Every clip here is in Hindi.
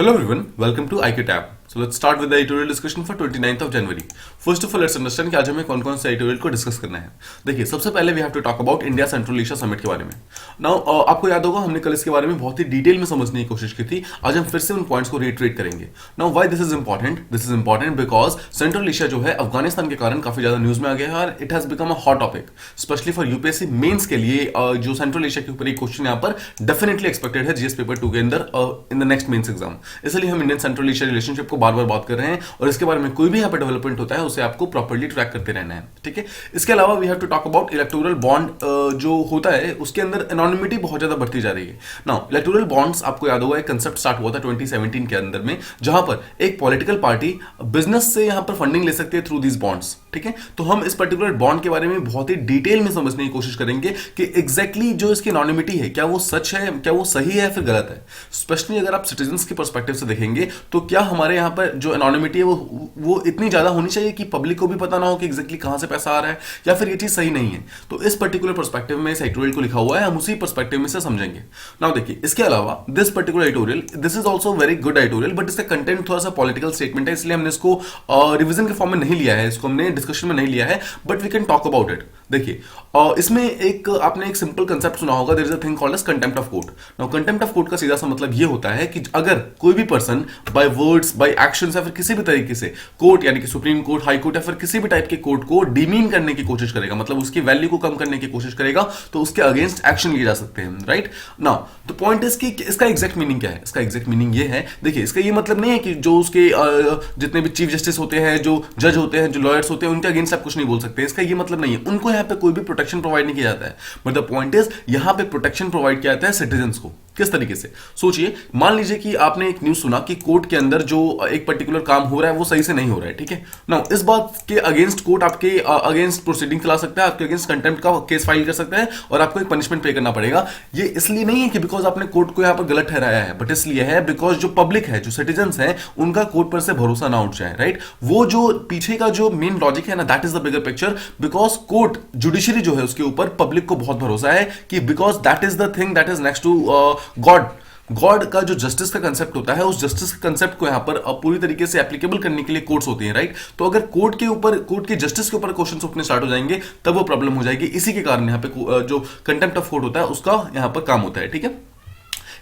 Hello everyone, welcome to IQ Tab. So let's start with the editorial discussion for 29th of January. First of all, let's understand कि आज हमें कौन कौन से एडिटोरियल को डिस्कस करना है. देखिए, सबसे पहले we have to talk about India Central Asia summit के बारे में. नाउ आपको याद होगा हमने कल इसके बारे में बहुत ही डिटेल में समझने की कोशिश की थी. आज हम फिर से उन पॉइंट्स को रिट्रेट करेंगे. Now why this is important? This is important because central Asia जो है अफगानिस्तान के कारण काफी ज्यादा न्यूज में आ गया है और it has become a hot topic specially for UPSC mains के लिए. जो सेंट्रल एशिया के ऊपर एक क्वेश्चन यहाँ पर डेफिनेटली एक्सपेक्टेड है जीएस पेपर 2 के अंदर in the next mains exam. इसलिए हम इंडियन सेंट्रल एशिया रिलेशनशिप को बार बार बात कर रहे हैं और इसके बारे में कोई भी यहाँ पे डेवलपमेंट होता है उसे आपको प्रॉपर्ली ट्रैक करते रहना है. ठीक है. इसके अलावा we have to talk about electoral bond. जो होता है उसके अंदर एनोनिमिटी बहुत ज्यादा बढ़ती जा रही है. नाउ इलेक्टोरल बॉन्ड्स आपको याद होगा एक कंसेप्ट स्टार्ट हुआ था 2017 के अंदर में जहां पर एक पॉलिटिकल पार्टी बिजनेस से यहां पर फंडिंग ले सकती है थ्रू दीज बॉन्ड्स. ठीक है. तो हम इस पर्टिकुलर बॉन्ड के बारे में बहुत ही डिटेल में समझने की कोशिश करेंगे कि एग्जैक्टली जो इसकी एनोनिमिटी है क्या वो सच है, क्या वो सही है, फिर गलत है. स्पेशली अगर आप सिटीजंस के पर्सपेक्टिव से देखेंगे तो क्या हमारे यहाँ पर जो एनोनिमिटी है वो इतनी ज्यादा होनी चाहिए कि पब्लिक को भी पता ना हो कि एग्जैक्टली कहां से पैसा आ रहा है या फिर ये चीज सही नहीं है. तो इस पर्टिकुलर पर्सपेक्टिव में इस एडिटोरियल को लिखा हुआ है, हम उसी पर्सपेक्टिव में से समझेंगे. नाउ देखिए, इसके अलावा this particular editorial this is also very good editorial but इसका कंटेंट थोड़ा सा पॉलिटिकल स्टेटमेंट है इसलिए हमने इसको रिविजन के फॉर्म में नहीं लिया है, इसको हमने डिस्कशन में नहीं लिया है but we can talk about it. देखिए, इसमें एक आपने एक सिंपल कंसेप्ट सुना होगा, there is a thing called as contempt of court. Now contempt of court का सीधा सा मतलब ये होता है कि अगर कोई भी person by words by actions या फिर किसी भी तरीके से कोर्ट यानी कि सुप्रीम कोर्ट, हाई कोर्ट या फिर किसी भी टाइप के कोर्ट को डिमीन करने की कोशिश करेगा, मतलब उसकी वैल्यू को कम करने की कोशिश करेगा, तो उसके अगेंस्ट एक्शन लिए जा सकते हैं. Right. Now the point is कि इसका एग्जैक्ट मीनिंग क्या है. इसका एग्जैक्ट मीनिंग ये है, देखिए इसका ये मतलब नहीं है कि जो उसके जितने भी चीफ जस्टिस होते हैं, जो जज होते हैं, जो लॉयर्स होते हैं, उनके अगेंस्ट आप कुछ नहीं बोल सकते. इसका ये मतलब नहीं है उनको यहाँ पे कोई भी प्रोटेक्शन प्रोवाइड नहीं किया जाता है. बट द पॉइंट इज यहां पे प्रोटेक्शन प्रोवाइड किया जाता है सिटीजंस को. किस तरीके से? सोचिए, मान लीजिए कि आपने एक न्यूज सुना कि कोर्ट के अंदर जो एक पर्टिकुलर काम हो रहा है वो सही से नहीं हो रहा है. ठीक है. नाउ इस बात के अगेंस्ट कोर्ट आपके अगेंस्ट प्रोसीडिंग चला सकता है, आपके अगेंस्ट कंटेम्प्ट का केस फाइल कर सकता है और आपको एक पनिशमेंट पे करना पड़ेगा. ये इसलिए नहीं है कि बिकॉज आपने कोर्ट को यहां पर गलत ठहराया है, बट इसलिए है बिकॉज जो पब्लिक है, जो सिटीजंस है, उनका कोर्ट पर से भरोसा ना उठ जाए. राइट. वो जो पीछे का जो मेन लॉजिक है ना, that is the bigger picture. Because court judiciary जो है उसके ऊपर पब्लिक को बहुत भरोसा है कि because that is the thing that is next to God का जो जस्टिस का कंसेप्ट होता है, उस जस्टिस के कंसेप्ट को यहां पर पूरी तरीके से एप्लीकेबल करने के लिए कोर्ट्स होती हैं. राइट. तो अगर कोर्ट के ऊपर, कोर्ट के जस्टिस के ऊपर क्वेश्चंस उठने स्टार्ट हो जाएंगे तब वो प्रॉब्लम हो जाएगी. इसी के कारण यहां पे जो कंटेम्प्ट ऑफ कोर्ट होता है उसका यहां पर काम होता है. ठीक है.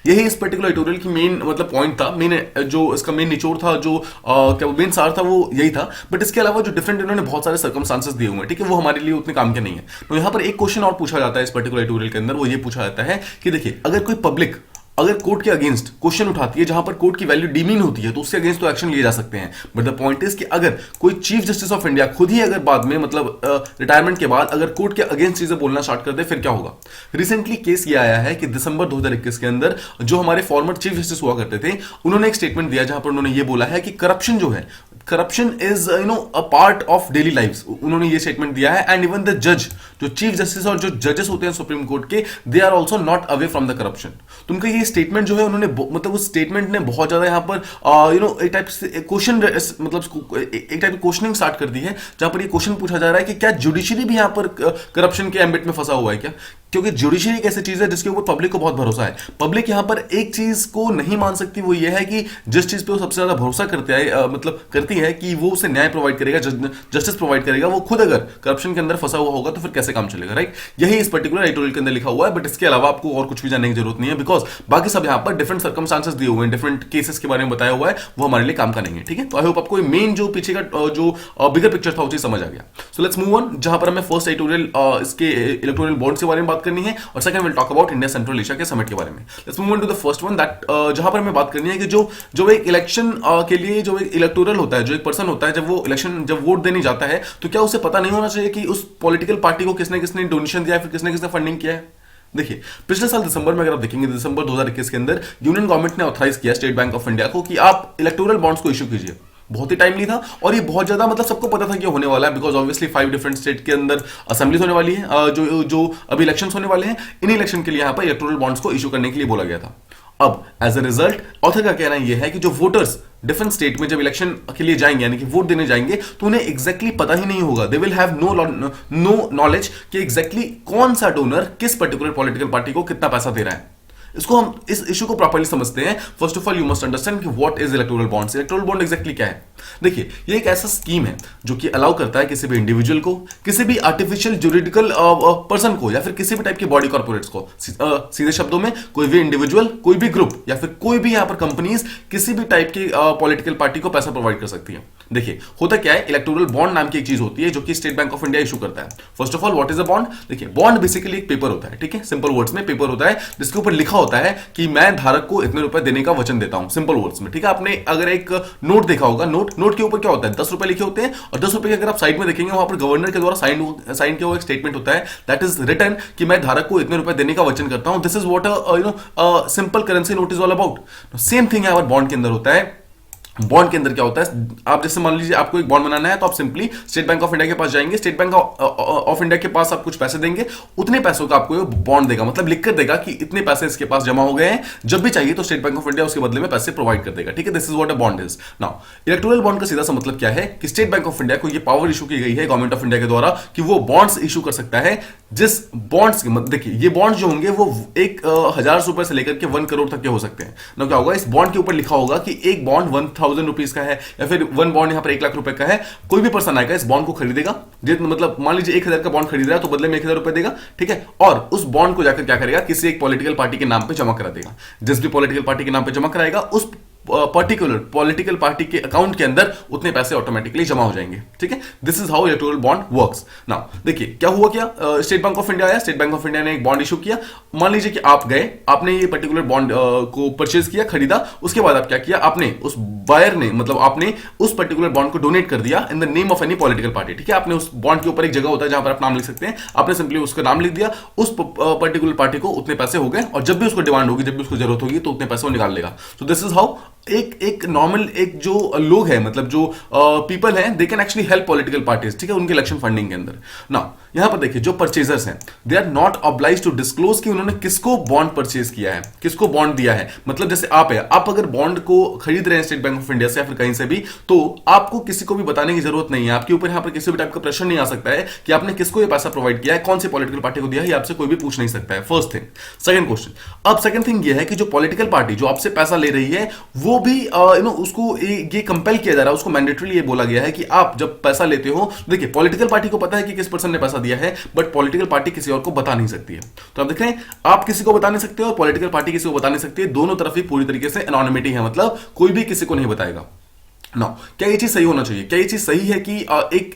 यही इस पर्टिकुलर एडिटोरियल की मेन मतलब पॉइंट था, मेन जो इसका मेन निचोड़ था, जो क्या मेन सार था वो यही था. बट इसके अलावा जो डिफरेंट इन्होंने बहुत सारे सर्कमस्टांसेस दिए हुए हैं, ठीक है, वो हमारे लिए उतने काम के नहीं है. तो यहां पर एक क्वेश्चन और पूछा जाता है इस पर्टिकुलर एडिटोरियल के अंदर, वो ये पूछा जाता है कि देखिए, अगर कोई पब्लिक अगर कोर्ट के अगेंस्ट क्वेश्चन उठाती है जहां पर कोर्ट की वैल्यू डिमीन होती है तो उसके अगेंस्ट तो एक्शन लिए जा सकते हैं. बट द पॉइंट इज कि अगर कोई चीफ जस्टिस ऑफ इंडिया खुद ही अगर बाद में मतलब रिटायरमेंट के बाद अगर कोर्ट के अगेंस्ट चीजें बोलना स्टार्ट कर दे फिर क्या होगा. रिसेंटली केस ये आया है कि दिसंबर 2021 के अंदर जो हमारे फॉर्मर चीफ जस्टिस हुआ करते थे उन्होंने एक स्टेटमेंट दिया जहां पर उन्होंने ये बोला है कि करप्शन जो है, corruption is a part of daily life. उन्होंने ये स्टेटमेंट दिया है. एंड इवन द जज, जो चीफ जस्टिस और जो जजेस होते हैं सुप्रीम कोर्ट के, they are also not away from the corruption. तो उनका ये स्टेटमेंट जो है, उन्होंने मतलब उस स्टेटमेंट ने बहुत ज्यादा यहां पर एक टाइप से क्वेश्चन मतलब एक टाइप की क्वेश्चनिंग स्टार्ट कर दी है जहां पर ये क्वेश्चन पूछा जा रहा है कि क्या जुडिशरी भी यहां पर करप्शन के एम्बिट में फंसा हुआ है क्या. क्योंकि जुडिशरी एक ऐसी चीज है जिसके ऊपर पब्लिक को बहुत भरोसा है. पब्लिक यहां पर एक चीज को नहीं मान सकती, वो ये है कि जिस चीज पे वो सबसे ज्यादा भरोसा करते हैं मतलब करती है कि वो उसे न्याय प्रोवाइड करेगा, जस्टिस प्रोवाइड करेगा, वो खुद अगर करप्शन के अंदर फंसा हुआ होगा तो फिर कैसे काम चलेगा. राइट. यही इस पर्टिकुलर एडिटोरियल के अंदर लिखा हुआ है. बट इसके अलावा आपको और कुछ भी जानने की जरूरत नहीं है बिकॉज बाकी सब यहां पर डिफरेंट सर्कमस्टांसेस दिए हुए हैं, डिफरेंट केसेस के बारे में बताया हुआ है, वो हमारे लिए काम का नहीं है. ठीक है. तो आई होप आपको मेन जो पीछे का जो बिगर पिक्चर था वो चीज समझ आ गया. सो लेट्स मूव ऑन, जहां पर हमें फर्स्ट एडिटोरियल इसके इलेक्टोरल बॉन्ड्स के बारे में बात करनी है और second will talk about India Central Asia के समिट के बारे में. Let's move on to the first one that जहां पर हमें बात करनी है कि जो एक इलेक्शन के लिए जो एक इलेक्टोरल होता है, जो एक पर्सन होता है, जब वोट देने जाता है तो क्या उसे पता नहीं होना चाहिए कि उस पॉलिटिकल पार्टी को किसने किसने डोनेशन दिया है, फिर किसने किसने फंडिंग किया है. देखिए, पिछले साल दिसंबर में अगर आप देखेंगे, दिसंबर 2021 के अंदर यूनियन गवर्नमेंट ने ऑथराइज किया स्टेट बैंक ऑफ इंडिया को कि आप इलेक्टोरल बॉन्ड्स को इश्यू कीजिए. बहुत ही टाइमली था और ये बहुत ज्यादा मतलब सबको पता था कि होने वाला है बिकॉज ऑब्वियसली 5 डिफरेंट स्टेट के अंदर असेंबलीज होने वाली है, जो अभी इलेक्शंस होने वाले हैं. इन इलेक्शन के लिए यहां पर इलेक्टोरल बॉन्ड्स को इश्यू करने के लिए बोला गया था. अब एज अ रिजल्ट ऑथर का कहना यह है कि जो वोटर्स डिफरेंट स्टेट में जब इलेक्शन के लिए जाएंगे यानी कि वोट देने जाएंगे तो उन्हें एग्जैक्टली पता ही नहीं होगा. They will have no knowledge कि एग्जैक्टली कौन सा डोनर किस पर्टिकुलर पॉलिटिकल पार्टी को कितना पैसा दे रहा है. इसको हम इस इशू को प्रॉपर्ली समझते हैं। First of all you must understand कि what is electoral bonds. Electoral bond exactly क्या है? देखिए, ये एक ऐसा स्कीम है जो कि अलाउ करता है किसी भी इंडिविजुअल को, किसी भी आर्टिफिशियल जुरिडिकल पर्सन को, या फिर किसी भी टाइप की बॉडी कॉर्पोरेट्स को, सीधे शब्दों में कोई भी इंडिविजुअल, कोई भी ग्रुप, या फिर कोई भी यहां पर कंपनीज किसी भी टाइप की पॉलिटिकल पार्टी को पैसा प्रोवाइड कर सकती है। देखिए, होता क्या है, इलेक्टोरल बॉन्ड नाम की एक चीज होती है जो कि state bank of India issue करता है। First of all what is a bond? देखिए, बॉन्ड बेसिकली एक पेपर होता है, ठीक है, सिंपल वर्ड्स में पेपर होता है जिसके ऊपर लिखा होता है कि मैं धारक को इतने रुपए देने का वचन देता हूं, सिंपल वर्ड्स में, ठीक है। आपने अगर एक नोट देखा होगा, नोट के ऊपर क्या होता है, 10 रुपए लिखे होते हैं, और 10 रुपए के अगर आप साइड में देखेंगे वहां पर गवर्नर के द्वारा साइन किया हुआ एक स्टेटमेंट होता है, दैट इज रिटन कि मैं धारक को इतने रुपए देने का वचन करता हूं। This is what simple currency note is all about. Same thing है बॉन्ड के अंदर होता है। बॉन्ड के अंदर क्या होता है, आप जैसे मान लीजिए आपको एक बॉन्ड बनाना है, तो आप simply state bank of India के पास जाएंगे, स्टेट बैंक ऑफ इंडिया के पास आप कुछ पैसे देंगे, उतने पैसों का आपको बॉन्ड देगा, मतलब लिख कर देगा कि इतने पैसे इसके पास जमा हो गए हैं, जब भी चाहिए तो स्टेट बैंक ऑफ इंडिया उसके बदले में पैसे प्रोवाइड कर देगा, ठीक है। This is what a bond is. Now electoral bond का सीधा सा मतलब क्या है कि स्टेट बैंक ऑफ इंडिया को ये पावर इशू की गई है गवर्नमेंट ऑफ इंडिया के द्वारा कि वो बॉन्ड्स इशू कर सकता है, जिस बॉन्ड्स की देखिए, ये बॉन्ड जो होंगे वो 1,000 रुपए से लेकर के 1 करोड़ तक के हो सकते हैं ना। क्या होगा, इस बॉन्ड के ऊपर लिखा होगा कि एक बॉन्ड 1,000 रुपीज का है, या फिर वन बॉन्ड यहां पर 1 लाख रुपए का है। कोई भी पर्सन आएगा, इस बॉन्ड को खरीदेगा, मतलब मान लीजिए 1,000 का बॉन्ड खरीद रहा है, तो बदले में 1,000 रुपए देगा, ठीक है। और उस बॉन्ड को जाकर क्या करेगा, किसी एक पॉलिटिकल पार्टी के नाम पे जमा करा देगा। जिस भी पॉलिटिकल पार्टी के नाम पे जमा कराएगा, उस पर्टिकुलर पॉलिटिकल पार्टी के अकाउंट के अंदर उतने पैसे ऑटोमेटिकली जमा हो जाएंगे, ठीक है। This is how electoral bond works. Now देखिए क्या हुआ, क्या स्टेट बैंक ऑफ इंडिया आया, स्टेट बैंक ऑफ इंडिया ने एक बॉन्ड इशू किया। मान लीजिए कि आप गए, आपने ये पर्टिकुलर बॉन्ड को परचेज किया, खरीदा, उसके बाद आप क्या किया, आपने उस बायर ने, मतलब आपने उस पर्टिकुलर बॉन्ड को डोनेट कर दिया in the name of any political party, ठीक है। आपने उस बॉन्ड के ऊपर एक जगह होता है जहां पर आप नाम लिख सकते हैं, आपने सिंपली उसका नाम लिख दिया, उस पर्टिकुलर पार्टी को उतने पैसे हो गए, और जब भी उसको डिमांड होगी, जब भी उसको जरूरत होगी, तो उतने पैसे वो निकाल लेगा। तो दिस इज हाउ एक नॉर्मल, एक जो लोग हैं, मतलब जो पीपल हैं, they can actually help political parties, ठीक है, उनके इलेक्शन फंडिंग के अंदर। ना यहां पर देखिए, जो परचेजर्स हैं, they are not obliged to disclose कि उन्होंने किसको बॉन्ड परचेज किया है, किसको बॉन्ड दिया है। मतलब जैसे आप है, आप अगर बॉन्ड को खरीद रहे हैं स्टेट बैंक ऑफ इंडिया से या फिर कहीं से भी, तो आपको किसी को भी बताने की जरूरत नहीं है, आपके ऊपर यहां पर किसी भी टाइप का प्रेशर नहीं आ सकता है कि आपने किसको ये पैसा प्रोवाइड किया है, कौन सी पॉलिटिकल पार्टी को दिया है, आपसे कोई भी पूछ नहीं सकता है। First thing. सेकंड क्वेश्चन, अब सेकंड थिंग ये है कि जो पॉलिटिकल पार्टी जो आपसे पैसा ले रही है, वो भी उसको ये कंपेल किया जा रहा है, उसको मैंडेटरी ये बोला गया है कि आप जब पैसा लेते हो, देखिए पॉलिटिकल पार्टी को पता है कि किस पर्सन ने पैसा दिया है, बट पॉलिटिकल पार्टी किसी और को बता नहीं सकती है। तो आप देख रहे हैं, आप किसी को बता नहीं सकते हो और पॉलिटिकल पार्टी किसी को बता नहीं सकती है, दोनों तरफ ही पूरी तरीके से एनोनिमिटी है, मतलब कोई भी किसी को नहीं बताएगा। ना क्या ये चीज सही होना चाहिए? क्या ये चीज सही है कि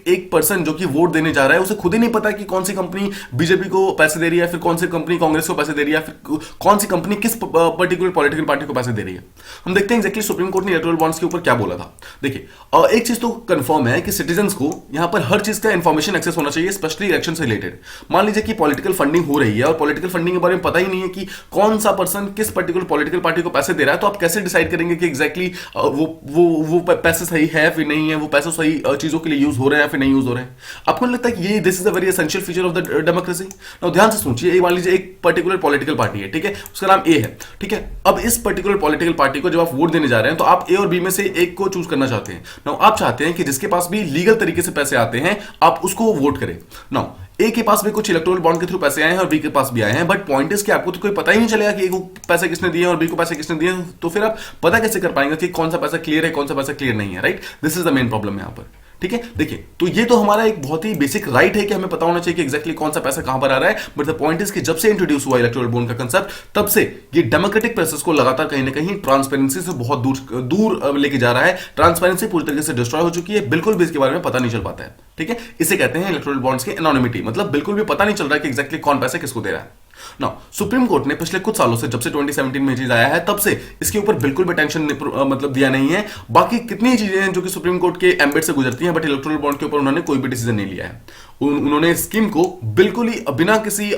एक पर्सन जो कि वोट देने जा रहा है, उसे खुद ही नहीं पता कि कौन सी कंपनी बीजेपी को पैसे दे रही है, फिर कौन सी कंपनी कांग्रेस को पैसे दे रही है, फिर कौन सी कंपनी किस पर्टिकुलर पॉलिटिकल पार्टी को पैसे दे रही है? हम देखते हैं एग्जैक्टली सुप्रीम कोर्ट ने इलेक्टोरल बॉन्ड्स के ऊपर क्या बोला था। देखिए, एक चीज तो कंफर्म है कि सिटीजन्स को यहां पर हर चीज का इंफॉर्मेशन एक्सेस होना चाहिए, स्पेशली इलेक्शन से रिलेटेड। मान लीजिए कि पॉलिटिकल फंडिंग हो रही है और पॉलिटिकल फंडिंग के बारे में पता ही नहीं है कि कौन सा पर्सन किस पर्टिकुलर पॉलिटिकल पार्टी को पैसे दे रहा है, तो आप कैसे डिसाइड करेंगे कि एग्जैक्टली वो पैसे सही है नहीं है, वो पैसे सही चीजों के लिए यूज हो रहे हैं या फिर नहीं यूज हो रहे हैं? आपको नहीं लगता है कि ये this is a very essential feature of the democracy? Now ध्यान से सोचिए, मान लीजिए एक पर्टिकुलर पॉलिटिकल पार्टी है, ठीक है, उसका नाम ए है, ठीक है। अब इस पर्टिकुलर पॉलिटिकल पार्टी को जब आप वोट देने जा रहे हैं, तो आप ए और बी में से एक को चूज करना चाहते हैं। नाउ आप चाहते हैं कि जिसके पास भी लीगल तरीके से पैसे आते हैं, आप उसको वोट करें। नाउ ए के पास भी कुछ इलेक्टोरल बॉन्ड के थ्रू पैसे आए हैं और बी के पास भी आए हैं, बट पॉइंट इज कि आपको तो कोई पता ही नहीं चलेगा कि ए को पैसे किसने दिए और बी को पैसे किसने दिए, तो फिर आप पता कैसे कर पाएंगे कि कौन सा पैसा क्लियर है, कौन सा पैसा क्लियर नहीं है, right? This is the main problem यहां पर, ठीक है। देखिए, तो ये तो हमारा एक बहुत ही बेसिक राइट है कि हमें पता होना चाहिए कि एग्जैक्टली कौन सा पैसा कहां पर आ रहा है, बट द पॉइंट इज कि जब से इंट्रोड्यूस हुआ इलेक्टोरल बॉन्ड का कंसेप्ट, तब से ये डेमोक्रेटिक प्रोसेस को लगातार कहीं ना कहीं ट्रांसपेरेंसी से बहुत दूर लेके जा रहा है। ट्रांसपेरेंसी पूरी तरीके से डिस्ट्रॉय हो चुकी है, बिल्कुल भी इसके बारे में पता नहीं चल पाता है, ठीक है। इसे कहते हैं इलेक्टोरल बॉन्ड्स की एनोनिमिटी, मतलब बिल्कुल भी पता नहीं चल रहा है कि एग्जैक्टली कौन पैसे किसको दे रहा है। ना सुप्रीम कोर्ट ने पिछले कुछ सालों से, जब से 2017 में चीज आया है, तब से इसके ऊपर बिल्कुल भी टेंशन मतलब दिया नहीं है। बाकी कितनी चीजें हैं जो कि सुप्रीम कोर्ट के एम्बेड से गुजरती हैं, बट इलेक्टोरल बॉन्ड के ऊपर उन्होंने कोई भी डिसीजन नहीं लिया है। उन्होंने स्कीम को बिल्कुल ही बिना किसी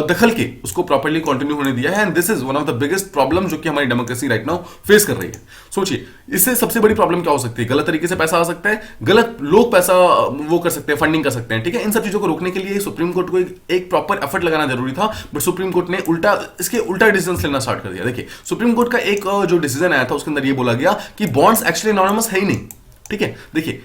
दखल के उसको प्रॉपर्ली कंटिन्यू होने दिया है, and this is one of the biggest problem जो कि हमारी डेमोक्रेसी राइट नाउ फेस कर रही है। सोचिए, इससे सबसे बड़ी प्रॉब्लम क्या हो सकती है? गलत तरीके से पैसा आ सकता है, गलत लोग पैसा वो कर सकते हैं, फंडिंग कर सकते हैं, ठीक है। इन सब चीजों को रोकने के लिए सुप्रीम कोर्ट को एक प्रॉपर एफर्ट लगाना जरूरी था, बट सुप्रीम कोर्ट ने इसके उल्टा डिसीजन लेना स्टार्ट कर दिया। देखिए, सुप्रीम कोर्ट का एक जो डिसीजन आया था, उसके अंदर ये बोला गया कि बॉन्ड्स एक्चुअली एनोनिमस है ही नहीं, ठीक है। देखिए,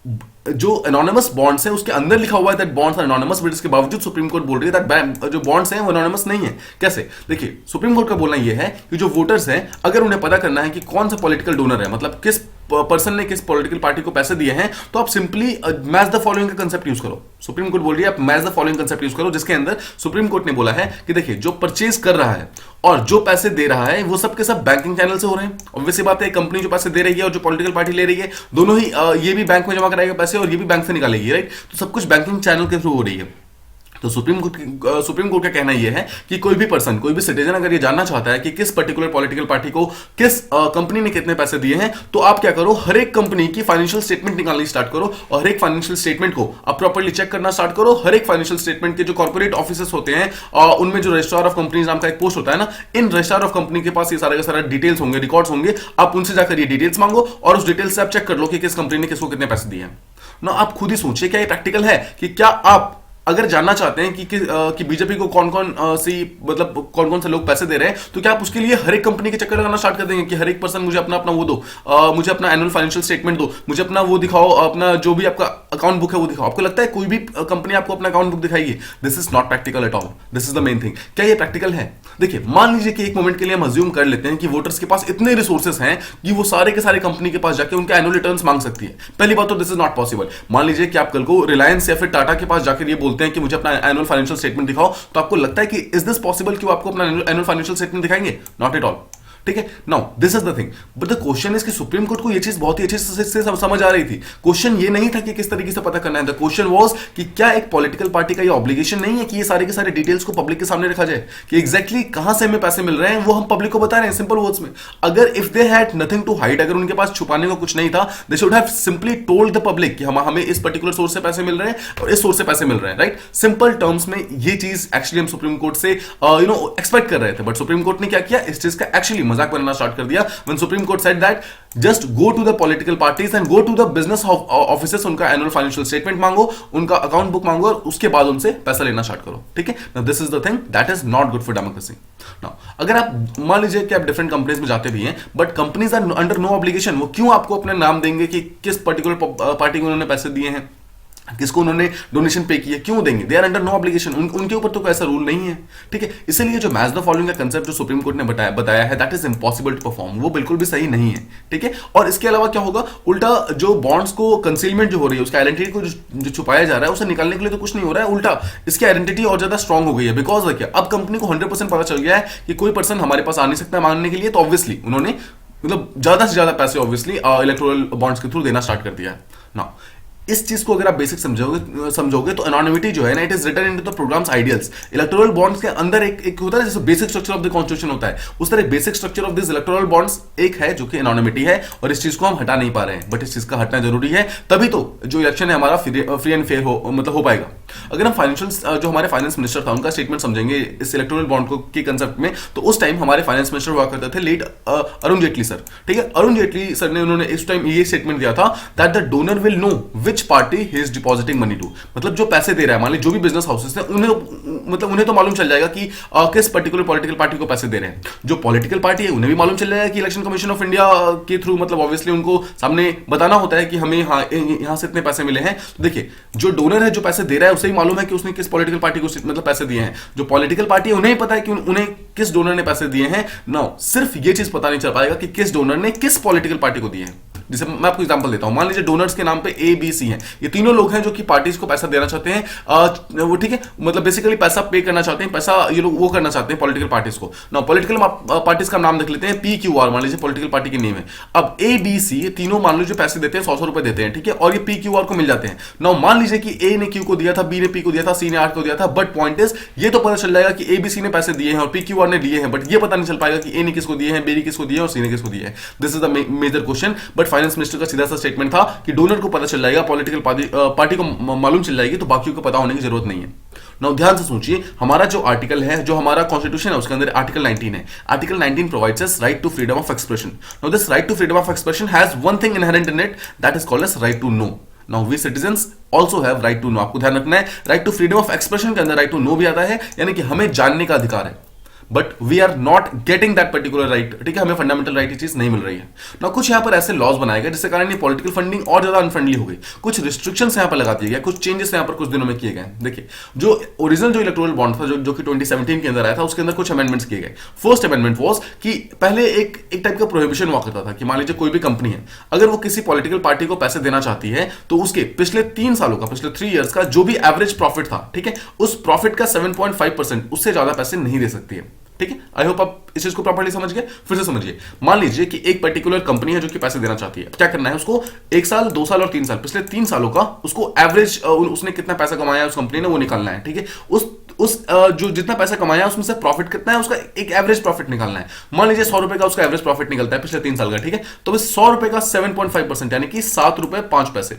जो एनोनिमस बॉन्ड्स हैं उसके अंदर लिखा हुआ है that bonds are anonymous, but इसके बावजूद सुप्रीम कोर्ट बोल रही है दैट जो बॉन्ड्स हैं वो एनोनिमस नहीं है। कैसे? देखिए, सुप्रीम कोर्ट का बोलना यह है कि जो वोटर्स हैं, अगर उन्हें पता करना है कि कौन सा पॉलिटिकल डोनर है, मतलब किस पर्सन ने किस पॉलिटिकल पार्टी को पैसे दिए हैं, तो आप सिंपली मैच द फॉलोइंग का कंसेप्ट यूज करो। सुप्रीम कोर्ट बोल रही है आप match the following concept use करो, जिसके अंदर सुप्रीम कोर्ट ने बोला है कि देखिए, जो परचेज कर रहा है और जो पैसे दे रहा है वो सब के सब बैंकिंग चैनल से हो रहे हैं। ऑब्वियसली बात है, कंपनी जो पैसे दे रही है और जो पॉलिटिकल पार्टी ले रही है, दोनों ही ये भी बैंक में जमा कराएगा पैसे और ये भी बैंक से निकालेगी, राइट? तो सब कुछ बैंकिंग चैनल के थ्रू हो रही है। तो सुप्रीम कोर्ट का कहना यह है कि कोई भी पर्सन, कोई भी सिटीजन अगर ये जानना चाहता है कि किस पर्टिकुलर पॉलिटिकल पार्टी को किस कंपनी ने कितने पैसे दिए हैं, तो आप क्या करो, हर एक कंपनी की फाइनेंशियल स्टेटमेंट निकालनी स्टार्ट करो और हर एक फाइनेंशियल स्टेटमेंट को आप प्रॉपर्ली चेक करना स्टार्ट करो। हर एक फाइनेंशियल स्टेटमेंट के जो कॉर्पोरेट ऑफिसेस होते हैं, उनमें जो रजिस्ट्रार ऑफ कंपनीज नाम का एक पोस्ट होता है ना, इन रजिस्ट्रार ऑफ कंपनी के पास ये सारा का सारा डिटेल्स होंगे, रिकॉर्ड्स होंगे। आप उनसे जाकर ये डिटेल्स मांगो और उस डिटेल्स से आप चेक कर लो कि किस कंपनी ने किसको कितने पैसे दिए हैं ना। आप खुद ही सोचिए, क्या ये प्रैक्टिकल है कि क्या आप अगर जानना चाहते हैं कि बीजेपी को कौन कौन कौन कौन से लोग पैसे दे रहे हैं, तो क्या आप उसके लिए हर एक कंपनी के चक्कर लगाना स्टार्ट कर देंगे कि हर एक पर्सन मुझे अपना वो दो, मुझे अपना एनुअल फाइनेंशियल स्टेटमेंट दो, मुझे अपना वो दिखाओ, अपना जो भी आपका अकाउंट बुक है वो दिखाओ? आपको लगता है कोई भी कंपनी आपको अपना अकाउंट बुक दिखाएगी? This is not practical at all. This is the main thing. क्या ये प्रैक्टिकल है? देखिए, मान लीजिए कि एक मोमेंट के लिए हम अज्यूम कर लेते हैं कि वोटर्स के पास इतने रिसोर्सेस हैं कि वो सारे के सारे कंपनी के पास जाके उनके एनुअल रिटर्न्स मांग सकती है। पहली बात तो दिस इज नॉट पॉसिबल। मान लीजिए कि आप कल को रिलायंस या फिर टाटा के पास जाकर ये बोलते हैं कि मुझे अपना एनुअल फाइनेंशियल स्टेटमेंट दिखाओ, तो आपको लगता है कि इज दिस पॉसिबल कि वो आपको अपना एनुअल फाइनेंशियल स्टेटमेंट दिखाएंगे? Not at all. ठीक है, now this is the thing. But the question is कि सुप्रीम कोर्ट को ये चीज बहुत ही अच्छे से समझ आ रही थी। क्वेश्चन ये नहीं था कि किस तरीके से पता करना है। द क्वेश्चन वाज कि क्या एक पॉलिटिकल पार्टी का ये ऑब्लिगेशन नहीं है कि ये सारे के सारे डिटेल्स को पब्लिक के सामने रखा जाए कि एग्जैक्टली कहां से हमें पैसे मिल रहे हैं वो हम पब्लिक को बता रहे हैं सिंपल वर्ड्स में। अगर if they had nothing to hide, अगर उनके पास छुपाने को कुछ नहीं था, they should have simply told the public कि हमें इस पर्टिकुलर सोर्स से पैसे मिल रहे हैं और इस सोर्स से पैसे मिल रहे हैं, राइट? सिंपल टर्म्स में ये चीज एक्चुअली हम सुप्रीम कोर्ट से एक्सपेक्ट कर रहे थे। बट सुप्रीम कोर्ट ने क्या किया, इस चीज का एक्चुअली मजाक बनाना स्टार्ट कर दिया when Supreme Court said that just go to the political parties and go to the business offices, उनका annual financial statement मांगो, उनका account book मांगो और उसके बाद उनसे पैसा लेना स्टार्ट करो। ठीक है, now this is the thing that is not good for democracy. Now अगर आप मान लीजिए कि आप डिफरेंट कंपनीज में जाते भी हैं, but companies are under no obligation, वो क्यों आपको अपना नाम देंगे कि किस पर्टिकुलर पार्टी को उन्होंने पैसे दिए हैं, किसको उन्होंने डोनेशन पे किया, क्यों देंगे? They are under no obligation, उनके ऊपर तो कोई ऐसा रूल नहीं है। ठीक है, इसलिए जो मैच द फॉलोइंग का कंसेप्ट जो सुप्रीम कोर्ट ने बताया है, that is impossible to perform, वो बिल्कुल भी सही नहीं है। ठीक है, और इसके अलावा क्या होगा, उल्टा जो बॉन्ड्स को कंसीलमेंट जो हो रही है, उसका आइडेंटिटी को जो छुपाया जा रहा है, उसे निकालने के लिए तो कुछ नहीं हो रहा है, उल्टा इसकी आइडेंटिटी और ज्यादा स्ट्रांग हो गई है। बिकॉज क्या, अब कंपनी को 100% पता चल गया है कि कोई पर्सन हमारे पास आ नहीं सकता मांगने के लिए, तो ऑब्वियसली उन्होंने ज्यादा से ज्यादा पैसे ऑब्वियसली इलेक्टोरल बॉन्ड्स के थ्रू देना स्टार्ट कर दिया है ना। इस चीज को अगर आप बेसिक समझोगे तो एनोनिमिटी जो है ना, it is written into the programmes ideals. Electoral bonds के अंदर एक होता है जैसे basic structure of the constitution होता है, उस तरह basic structure of this electoral bonds एक है जो कि एनोनिमिटी है, और इस चीज को हम हटा नहीं पा रहे हैं। बट इस चीज का हटना जरूरी है, तभी तो जो इलेक्शन है हमारा फ्री एंड फेयर हो पाएगा। अगर हम फाइनेंशियल जो हमारे फाइनेंस मिनिस्टर था उनका स्टेटमेंट समझेंगे इस इलेक्टोरल बॉन्ड के कंसेप्ट में, तो उस टाइम हमारे फाइनेंस मिनिस्टर हुआ करते थे लेट अरुण जेटली सर। ठीक है, अरुण जेटली सर ने उन्होंने इस टाइम ये स्टेटमेंट दिया था that the donor will know which party he is depositing money to. मतलब जो पैसे दे रहा है, मान लीजिए जो भी बिजनेस हाउसेस हैं, उन्हें तो मालूम चल जाएगा कि किस पर्टिकुलर पॉलिटिकल पार्टी को पैसे दे रहे हैं। जो पॉलिटिकल पार्टी है उन्हें भी मालूम चल जाएगा कि इलेक्शन कमीशन ऑफ इंडिया के थ्रू, मतलब ऑब्वियसली उनको सामने बताना होता है कि हमें यहां से इतने पैसे मिले हैं। तो देखिए, जो डोनर है, जो पैसे दे रहा है, उसे ही मालूम है कि उसने किस पॉलिटिकल पार्टी को मतलब पैसे दिए हैं। जो पॉलिटिकल पार्टी है उन्हें ही पता है कि उन्हें किस डोनर ने पैसे दिए हैं। नो, सिर्फ ये चीज पता नहीं चल पाएगा कि किस डोनर ने किस पॉलिटिकल पार्टी को दिए हैं। जैसे मैं आपको एग्जांपल देता हूं, मान लीजिए डोनर्स के नाम पे ए बी सी हैं, ये तीनों लोग हैं जो कि पार्टीज को पैसा देना चाहते हैं, वो ठीक है, मतलब बेसिकली पैसा पे करना चाहते हैं, पैसा ये लोग वो करना चाहते हैं पॉलिटिकल पार्टीज को। ना पॉलिटिकल पार्टीज का नाम देख लेते हैं, PQR मान लीजिए पॉलिटिकल पार्टी की नेम है। अब ए बी सी तीनों मान लीजिए पैसे देते हैं, 100 रुपए देते हैं, ठीक है, और ये PQR को मिल जाते हैं। ना मान लीजिए कि ए ने क्यू को दिया था, बी ने पी को दिया था, सी ने आर को दिया था, बट पॉइंट इज ये तो पता चल जाएगा कि ए बी सी ने पैसे दिए हैं और PQR ने लिए हैं, बट ये पता नहीं चल पाएगा कि ए ने किसको दिए हैं, बी ने किसको दिए हैं और सी ने किसको दिए हैं। This is the major question. But finance minister का सीधा स्टेटमेंट था कि डोनर को पता चल जाएगा, पॉलिटिकल पार्टी को मालूम चल जाएगी, तो बाकियों को पता होने की जरूरत नहीं है। नाउ ध्यान से सोचिए, हमारा जो आर्टिकल है, जो हमारा कॉन्स्टिट्यूशन है, उसके अंदर आर्टिकल 19 है। Article 19 provides us right to freedom of expression. Now this right to freedom of expression has one thing inherent in it, that is called as right to know. Now we citizens also have right to know। आपको ध्यान रखना है, right to freedom of expression के अंदर राइट टू नो भी आता है, यानी कि हमें जानने का अधिकार है। But we are not getting that particular right, ठीक है, हमें फंडामेंटल राइट चीज नहीं मिल रही है ना। कुछ यहाँ पर ऐसे लॉज बनाए गए जिसके कारण ये पॉलिटिकल फंडिंग और ज्यादा अनफ्रेंडली हो गई, कुछ रिस्ट्रिक्शंस यहाँ पर लगा दिए गए, कुछ चेंजेस यहाँ पर कुछ दिनों में किए गए। देखिए जो ओरिजिनल जो इलेक्टोरल बॉन्ड था जो कि 2017 के अंदर आया था, उसके अंदर कुछ अमेंडमेंट्स किए गए। फर्स्ट अमेंडमेंट वाज कि पहले एक टाइप का प्रोहिबिशन हुआ करता था कि मान लीजिए कोई भी कंपनी है, अगर वो किसी पॉलिटिकल पार्टी को पैसे देना चाहती है तो उसके पिछले 3 सालों का, पिछले 3 इयर्स का जो भी एवरेज प्रॉफिट था, ठीक है, उस प्रॉफिट का 7.5% उससे ज्यादा पैसे नहीं दे सकती है, ठीक है। आई होप आप इस चीज को प्रॉपर्ली समझ गए। फिर से समझिए, मान लीजिए कि एक पर्टिकुलर कंपनी है जो कि पैसे देना चाहती है, क्या करना है उसको, 1 साल 2 साल और 3 साल, पिछले 3 सालों का उसको एवरेज उसने कितना पैसा कमाया उस कंपनी ने वो निकालना है, ठीक है। जो जितना पैसा कमाया उसमें से प्रॉफिट कितना है उसका एक एवरेज प्रॉफिट निकालना है। मान लीजिए 100 रुपए का उसका एवरेज प्रॉफिट निकलता है पिछले 3 साल का, ठीक है, तो इस 100 रुपए का 7.5% यानी कि 7 रुपए 5 पैसे,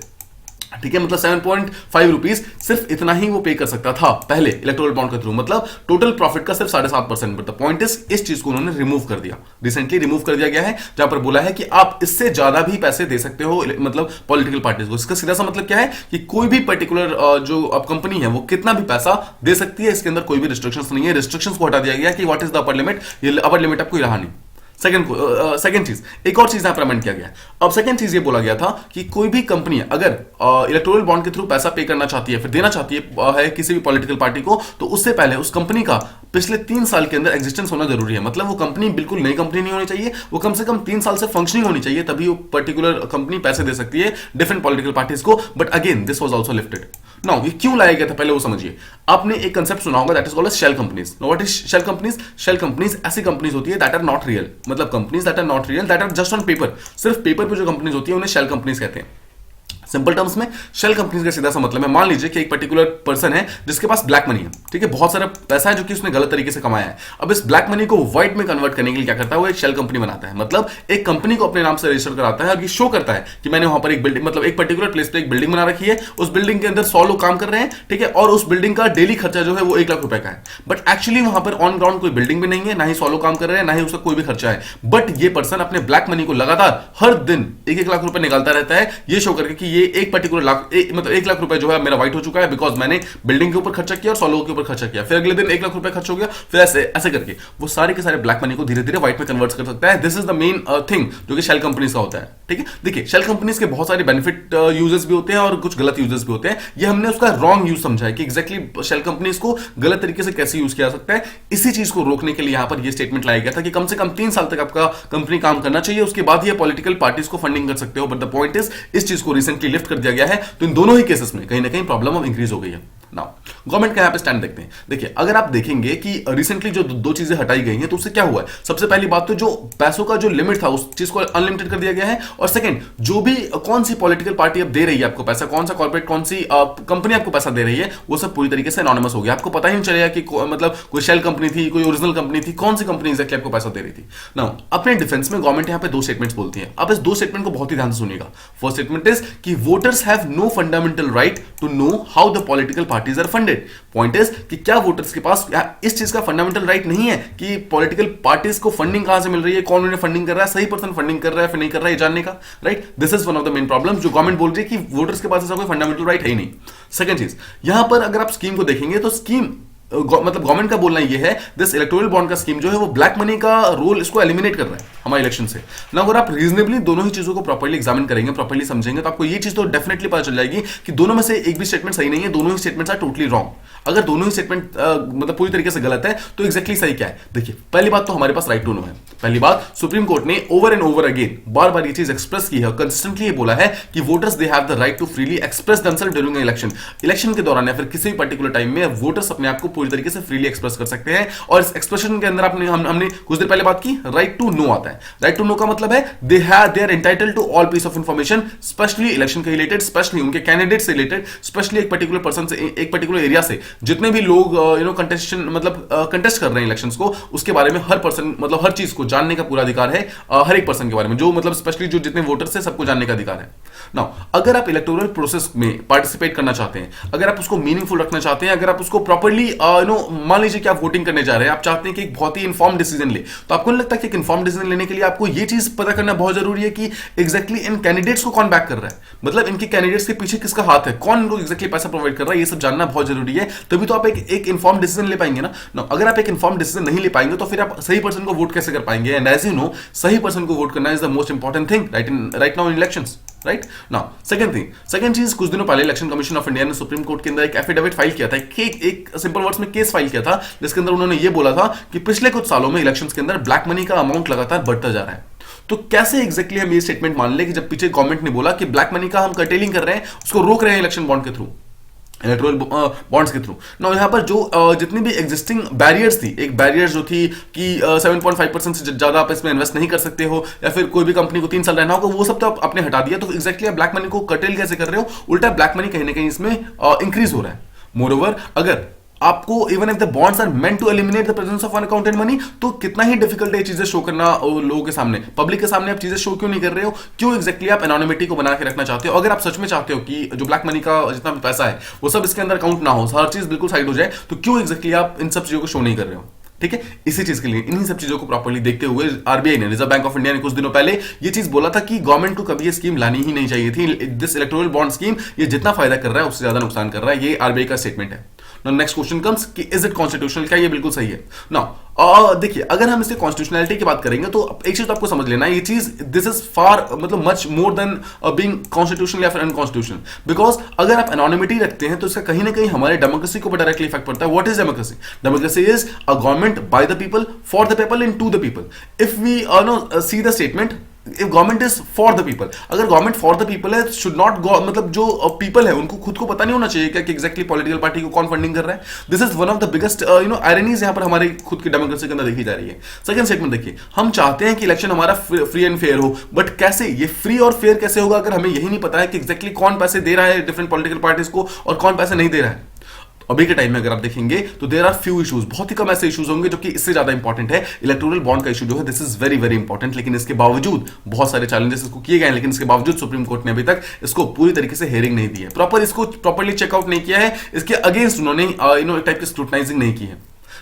ठीक है, मतलब 7.5 रुपीज, सिर्फ इतना ही वो पे कर सकता था पहले इलेक्टोरल बॉन्ड के थ्रू, मतलब टोटल प्रॉफिट का सिर्फ 7.5%। बट द पॉइंट इज इस चीज को उन्होंने रिमूव कर दिया, रिसेंटली रिमूव कर दिया गया है, जहां पर बोला है कि आप इससे ज्यादा भी पैसे दे सकते हो मतलब पॉलिटिकल पार्टीज को। इसका सीधा सा मतलब क्या है कि कोई भी पर्टिकुलर जो अब कंपनी है वो कितना भी पैसा दे सकती है, इसके अंदर कोई भी रिस्ट्रिक्शंस नहीं है। रिस्ट्रिक्शंस को हटा दिया गया कि what is the upper limit, ये अपर लिमिट अब कोई रहा नहीं। सेकंड चीज, एक और चीज यहां पर अमेंड किया गया। अब सेकंड चीज ये बोला गया था कि कोई भी कंपनी अगर इलेक्टोरल बॉन्ड के थ्रू पैसा पे करना चाहती है, फिर देना चाहती है किसी भी पॉलिटिकल पार्टी को, तो उससे पहले उस कंपनी का पिछले 3 साल के अंदर एग्जिस्टेंस होना जरूरी है। मतलब वो कंपनी बिल्कुल नई कंपनी नहीं होनी चाहिए, वो कम से कम 3 साल से फंक्शनिंग होनी चाहिए, तभी वो पर्टिकुलर कंपनी पैसे दे सकती है डिफरेंट पॉलिटिकल पार्टीज को। But again this was also lifted. Now ये क्यों लाया गया था पहले वो समझिए। आपने एक कंसेप्ट सुना होगा that is called as shell companies. Now what is shell companies? Shell companies ऐसी कंपनीज होती है दैट आर नॉट रियल, मतलब companies that are not real, that are just on paper, सिर्फ पेपर पे जो कंपनीज होती है उन्हें शेल कंपनीज कहते हैं। सिंपल टर्म्स में शेल कंपनीज का सीधा सा मतलब है, मान लीजिए कि एक पर्टिकुलर पर्सन है जिसके पास ब्लैक मनी है, ठीक है, बहुत सारा पैसा है जो कि उसने गलत तरीके से कमाया है। अब इस ब्लैक मनी को व्हाइट में कन्वर्ट करने के लिए क्या करता है, वो एक शेल कंपनी बनाता है, मतलब एक कंपनी को अपने नाम से रजिस्टर कराता है और ये शो करता है कि मैंने वहां पर एक बिल्डिंग, मतलब एक पर्टिकुलर प्लेस पे एक बिल्डिंग बना रखी है, उस बिल्डिंग के अंदर 100 लोग काम कर रहे हैं, ठीक है, और उस बिल्डिंग का डेली खर्चा जो है वो 1 लाख रुपए का है। बट एक्चुअली वहां पर ऑन ग्राउंड कोई बिल्डिंग भी नहीं है, ना ही 100 लोग काम कर रहे हैं, ना ही उसका कोई भी खर्चा है। बट ये पर्सन अपने ब्लैक मनी को लगातार हर दिन 1-1 लाख रुपए निकालता रहता है, ये शो करके कि ये एक पर्टिकुलर मतलब 1 लाख रुपए जो है मेरा व्हाइट हो चुका है बिकॉज मैंने बिल्डिंग के ऊपर खर्चा किया और 100 लोगों के ऊपर खर्चा किया। फिर अगले दिन 1 लाख रुपए खर्च हो गया, फिर ऐसे ऐसे करके वो सारे के सारे ब्लैक मनी को धीरे धीरे व्हाइट में कन्वर्ट कर सकता है। This is the main thing जो कि शेल कंपनीज का होता है, ठीक है। देखिए शेल कंपनीज के बहुत सारे बेनिफिट यूजर्स भी होते हैं और कुछ गलत यूजर्स भी होते हैं। ये हमने उसका रॉन्ग यूज समझा है कि एग्जैक्टली शेल कंपनीज को गलत तरीके से कैसे यूज किया जा सकता है। इसी चीज को रोकने के लिए यहां पर यह स्टेटमेंट लाया गया था कि कम से कम 3 साल तक आपका कंपनी काम करना चाहिए, उसके बाद ये पॉलिटिकल पार्टीज को फंडिंग कर सकते हो। बट द पॉइंट इज इस चीज को रिसेंटली लिफ्ट कर दिया गया है, तो इन दोनों ही केसेस में कहीं ना कहीं प्रॉब्लम अब इंक्रीज हो गई है। नाउ गवर्नमेंट का यहां पे स्टैंड देखते हैं। देखिए अगर आप देखेंगे कि रिसेंटली जो दो चीजें हटाई गई हैं तो उससे क्या हुआ है, सबसे पहली बात तो जो पैसों का जो लिमिट था उस चीज को अनलिमिटेड कर दिया गया है, और सेकंड जो भी कौन सी पॉलिटिकल पार्टी अब दे रही है आपको पैसा, कौन सा कॉर्पोरेट, कौन सी कंपनी आपको पैसा दे रही है, वो सब पूरी तरीके से एनोनिमस हो गया। आपको पता ही नहीं चलेगा कि मतलब कोई शेल कंपनी थी, कोई ओरिजिनल कंपनी थी, कौन सी कंपनी एग्जैक्टली आपको पैसा दे रही थी। नाउ अपने डिफेंस में गवर्नमेंट यहां पे 2 स्टेटमेंट्स बोलती है। आप इस 2 स्टेटमेंट को बहुत ही ध्यान से सुनिएगा। फर्स्ट स्टेटमेंट इज कि voters have no fundamental right to know how the political parties are funded. Point is कि क्या वोटर्स के पास इस चीज का फंडामेंटल राइट नहीं है कि पॉलिटिकल पार्टीज को फंडिंग कहां से मिल रही है, कौन उन्हें फंडिंग कर रहा है, सही पर्सन फंडिंग कर रहा है फिर नहीं कर रहा है जानने का right. This is one of the main problem जो गवर्नमेंट बोल रही है कि वोटर्स के पास ऐसा कोई फंडामेंटल राइट है ही नहीं। सेकंड चीज, यहां पर अगर आप स्कीम को देखेंगे तो स्कीम मतलब गवर्नमेंट का बोलना ये है दिस इलेक्टोरल बॉन्ड का स्कीम जो है वो ब्लैक मनी का रोल इसको एलिमिनेट कर रहा है हमारे इलेक्शन से ना। अगर आप रीजनेबली दोनों ही चीजों को प्रॉपर्ली एग्जामिन करेंगे, प्रॉपर्ली समझेंगे, तो आपको ये चीज तो डेफिनेटली पता चल जाएगी कि दोनों में से एक भी स्टेटमेंट सही नहीं है, दोनों ही स्टेटमेंट्स आर टोटली रॉन्ग। अगर दोनों ही स्टेटमेंट मतलब पूरी तरीके से गलत है तो एग्जैक्टली सही क्या है। देखिए पहली बात तो हमारे पास राइट टू नो है। पहली बात सुप्रीम कोर्ट ने ओवर एंड ओवर अगेन बार बार ये चीज एक्सप्रेस की है, कंसिस्टेंटली ये बोला है कि voters they have the right to freely express themselves during election. Election के दौरान या फिर किसी भी पर्टिकुलर टाइम में वोटर्स अपने आप को पूरी तरीके से फ्रीली एक्सप्रेस कर सकते हैं। और इस एक्सप्रेशन के अंदर हमने कुछ देर पहले बात की, राइट टू नो आता है। राइट टू नो का मतलब है they are entitled to all piece of information, specially election के रिलेटेड, स्पेशली उनके कैंडिडेट से रिलेटेड, स्पेशली एक पर्टिकुलर पर्सन से, एक पर्टिकुलर एरिया से जितने भी लोग कंटेस्टेशन मतलब कंटेस्ट कर रहे हैं इलेक्शंस को, उसके बारे में हर पर्सन मतलब हर चीज को जानने का पूरा अधिकार है हर एक पर्सन के बारे में, जो मतलब स्पेशली जो जितने वोटर्स है सबको जानने का अधिकार है। नाउ अगर आप इलेक्टोरल प्रोसेस में पार्टिसिपेट करना चाहते हैं, अगर आप उसको मीनिंगफुल रखना चाहते हैं, अगर आप उसको प्रॉपर्ली मान लीजिए कि आप वोटिंग करने जा रहे हैं, आप चाहते हैं कि एक बहुत ही इन्फॉर्म डिसीजन ले, तो आपको नहीं लगता कि एक इन्फॉर्म डिसीजन लेने के लिए आपको ये चीज पता करना बहुत जरूरी है कि एग्जैक्टली इन कैंडिडेट्स को कौन बैक कर रहा है, मतलब इनके कैंडिडेट्स के पीछे किसका हाथ है, कौन इनको एग्जैक्टली पैसा प्रोवाइड कर रहा है, ये सब जानना बहुत जरूरी है। तभी तो आप एक इन्फॉर्म डिसीजन ले पाएंगे ना। अगर आप एक इन्फॉर्म डिसीजन नहीं ले पाएंगे तो फिर आप सही पर्सन को वोट कैसे कर पाएंगे? एंड एज यू नो, सही पर्सन को वोट करना is the most important thing right now in elections, right now. Second चीज, कुछ दिनों पहले इलेक्शन कमीशन ऑफ इंडिया ने सुप्रीम कोर्ट के अंदर एक एफिडेविट फाइल किया था, एक सिंपल वर्ड्स में केस फाइल किया था, जिसके अंदर उन्होंने ये बोला था कि पिछले कुछ सालों में इलेक्शंस के अंदर ब्लैक मनी का अमाउंट लगातार बढ़ता जा रहा है। तो कैसे एग्जैक्टली हम ये स्टेटमेंट मान ले कि जब पीछे गवर्नमेंट ने बोला कि ब्लैक मनी का हम कर्टेलिंग कर रहे हैं, उसको रोक रहे हैं इलेक्शन बॉन्ड के थ्रू, इलेक्टोरल बॉन्ड्स के थ्रू ना, यहाँ पर जो जितनी भी एग्जिस्टिंग बैरियर्स थी, एक बैरियर जो थी कि 7.5% से ज्यादा आप इसमें इन्वेस्ट नहीं कर सकते हो, या फिर कोई भी कंपनी को 3 साल रहना होगा, वो सब तो आपने हटा दिया। तो एग्जैक्टली आप ब्लैक मनी को कर्टेल कैसे कर रहे हो? उल्टा ब्लैक मनी कहीं ना कहीं इसमें इंक्रीज हो रहा है। मोरओवर, अगर आपको even if the bonds are meant to eliminate the presence of unaccounted money, तो कितना ही डिफिकल्ट है चीजें शो करना लोगों के सामने, पब्लिक के सामने आप चीजें शो क्यों नहीं कर रहे हो? क्यों एग्जैक्टली आप एनोनिमिटी को बना के रखना चाहते हो? अगर आप सच में चाहते हो कि जो ब्लैक मनी का जितना भी पैसा है वो सब इसके अंदर काउंट ना हो, हर चीज बिल्कुल साइड हो जाए, तो क्यों एग्जैक्टली आप इन सब चीजों को शो नहीं कर रहे हो? ठीक है, इसी चीज के लिए, इन्हीं सब चीजों को प्रॉपर्ली देखते हुए आरबीआई ने, रिजर्व बैंक ऑफ इंडिया ने कुछ दिनों पहले ये चीज बोला था कि गवर्नमेंट को कभी ये स्कीम लानी ही नहीं चाहिए थी। दिस इलेक्टोरल बॉन्ड स्कीम ये जितना फायदा कर रहा है उससे ज्यादा नुकसान कर रहा है। ये आरबीआई का स्टेटमेंट है। नाउ नेक्स्ट क्वेश्चन कम्स कि इज इट कॉन्स्टिट्यूशनल? क्या ये बिल्कुल सही है? नाउ देखिए, अगर हम इसके कॉन्स्टिट्यूशनलिटी की बात करेंगे तो एक चीज तो आपको समझ लेना है, ये चीज दिस इज फार मतलब much more than being constitutional या फिर अनकॉन्स्टिट्यूशनल। बिकॉज अगर आप एनोनिमिटी रखते हैं तो इसका कहीं ना कहीं हमारे डेमोक्रेसी को डायरेक्टली इफेक्ट पड़ता है। What is democracy? Democracy is a government by the people, for the people and to the people. If we see the statement, if government is for the people, अगर गवर्नमेंट फॉर द पीपल है, शुड नॉट मतलब जो पीपल है उनको खुद को पता नहीं होना चाहिए क्या कि एग्जैक्टली पॉलिटिकल पार्टी को कौन फंडिंग कर रहा है? This is one of the biggest ironies यहां पर हमारी खुद की डेमोक्रेसी के अंदर देखी जा रही है। सेकंड स्टेटमेंट देखिए, हम चाहते हैं कि इलेक्शन हमारा फ्री एंड फेयर हो, बट कैसे? ये फ्री और फेयर कैसे होगा अगर हमें यही नहीं पता है कि एग्जैक्टली कौन पैसे दे रहा है डिफरेंट पॉलिटिकल पार्टीज को और कौन पैसे नहीं दे रहा है? अभी के टाइम में अगर आप देखेंगे तो देयर आर फ्यू इश्यूज, बहुत ही कम ऐसे इश्यूज होंगे जो कि इससे ज्यादा इंपॉर्टेंट है। इलेक्टोरल बॉन्ड का इशू जो है, this is very very important, लेकिन इसके बावजूद बहुत सारे चैलेंजेस इसको किए गए हैं, लेकिन इसके बावजूद सुप्रीम कोर्ट ने अभी तक इसको पूरी तरीके से हेयरिंग नहीं दी है, इसको प्रॉपरली चेकआउट नहीं किया है, इसके अगेंस्ट उन्होंने एक टाइप की स्क्रूटनाइजिंग नहीं की है।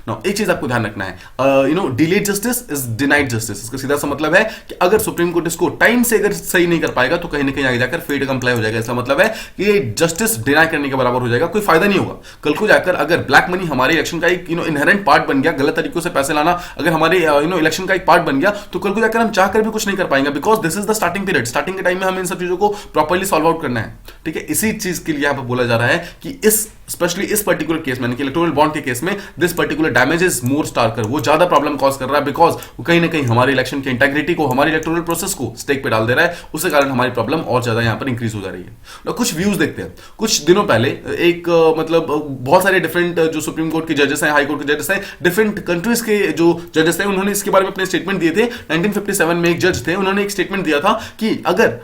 एक चीज आपको ध्यान रखना है, delayed justice is denied justice. इसका सीधा सा मतलब है कि अगर सुप्रीम कोर्ट इसको टाइम से अगर सही नहीं कर पाएगा तो कहीं ना कहीं आगे जाकर फेड कंप्लाई हो जाएगा। इसका मतलब है कि जस्टिस डिनाई करने के बराबर हो जाएगा, कोई फायदा नहीं होगा। कल को जाकर अगर ब्लैक मनी हमारे इलेक्शन का एक इनहेरेंट पार्ट बन गया, गलत तरीकों से पैसे लाना अगर हमारे इलेक्शन का एक पार्ट बन गया, तो कल को जाकर हम चाहकर भी कुछ नहीं कर पाएंगे, because this is the starting period. Starting के टाइम में हमें इन सब चीजों को प्रॉपर्ली सॉल्व आउट करना है। ठीक है, इसी चीज के लिए यहां पर बोला जा रहा है कि स्पेशली इस पर्टिकुलर केस में, इलेक्टोरल बॉन्ड के केस में, this particular damage is more starker, वो ज्यादा प्रॉब्लम कॉज कर रहा है, बिकॉज वो कहीं ना कहीं हमारे इलेक्शन के इंटेग्रिटी को, हमारे इलेक्टोरल प्रोसेस को स्टेक पे डाल दे रहा है। उसके कारण हमारी प्रॉब्लम और ज्यादा यहां पर इंक्रीज हो जा रही है। कुछ व्यूज देखते हैं। कुछ दिनों पहले एक मतलब बहुत सारे डिफरेंट जो सुप्रीम कोर्ट के जजेस हैं, हाई कोर्ट के जजेस हैं, डिफरेंट कंट्रीज के जो जजेस हैं, उन्होंने इसके बारे में अपने स्टेटमेंट दिए थे। 1957 में एक जज थे, उन्होंने एक स्टेटमेंट दिया था कि अगर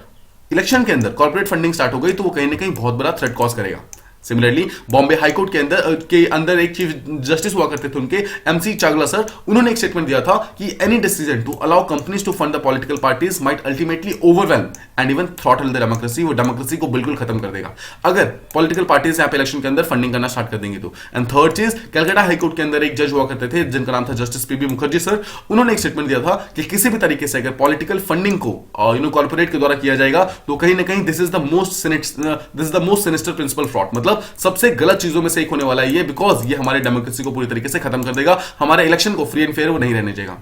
इलेक्शन के अंदर कॉर्पोरेट फंडिंग स्टार्ट हो गई तो वो कहीं ना कहीं बहुत बड़ा थ्रेट कॉज करेगा। सिमिलरली बॉम्बे हाईकोर्ट के अंदर एक चीफ जस्टिस हुआ करते थे उनके, एमसी चागला सर, उन्होंने एक स्टेटमेंट दिया था कि any decision to allow companies to fund the political parties might ultimately overwhelm and even throttle the democracy. वो डेमोक्रेसी को बिल्कुल खत्म कर देगा अगर पॉलिटिकल पार्टीज यहाँ पे इलेक्शन के अंदर फंडिंग करना स्टार्ट कर देंगे तो। एंड थर्ड चीज, कलकत्ता हाईकोर्ट के अंदर एक जज हुआ करते थे जिनका नाम था जस्टिस पीबी मुखर्जी सर, उन्होंने एक स्टेटमेंट दिया था कि किसी भी तरीके से अगर पॉलिटिकल फंडिंग को कॉर्पोरेट के द्वारा किया जाएगा तो कहीं ना कहीं this is the most sinister principal fraud, मतलब सबसे गलत चीजों में से एक होने वाला है ये, बिकॉज ये हमारे डेमोक्रेसी को पूरी तरीके से खत्म कर देगा, हमारे इलेक्शन को फ्री एंड फेयर वो नहीं रहने देगा।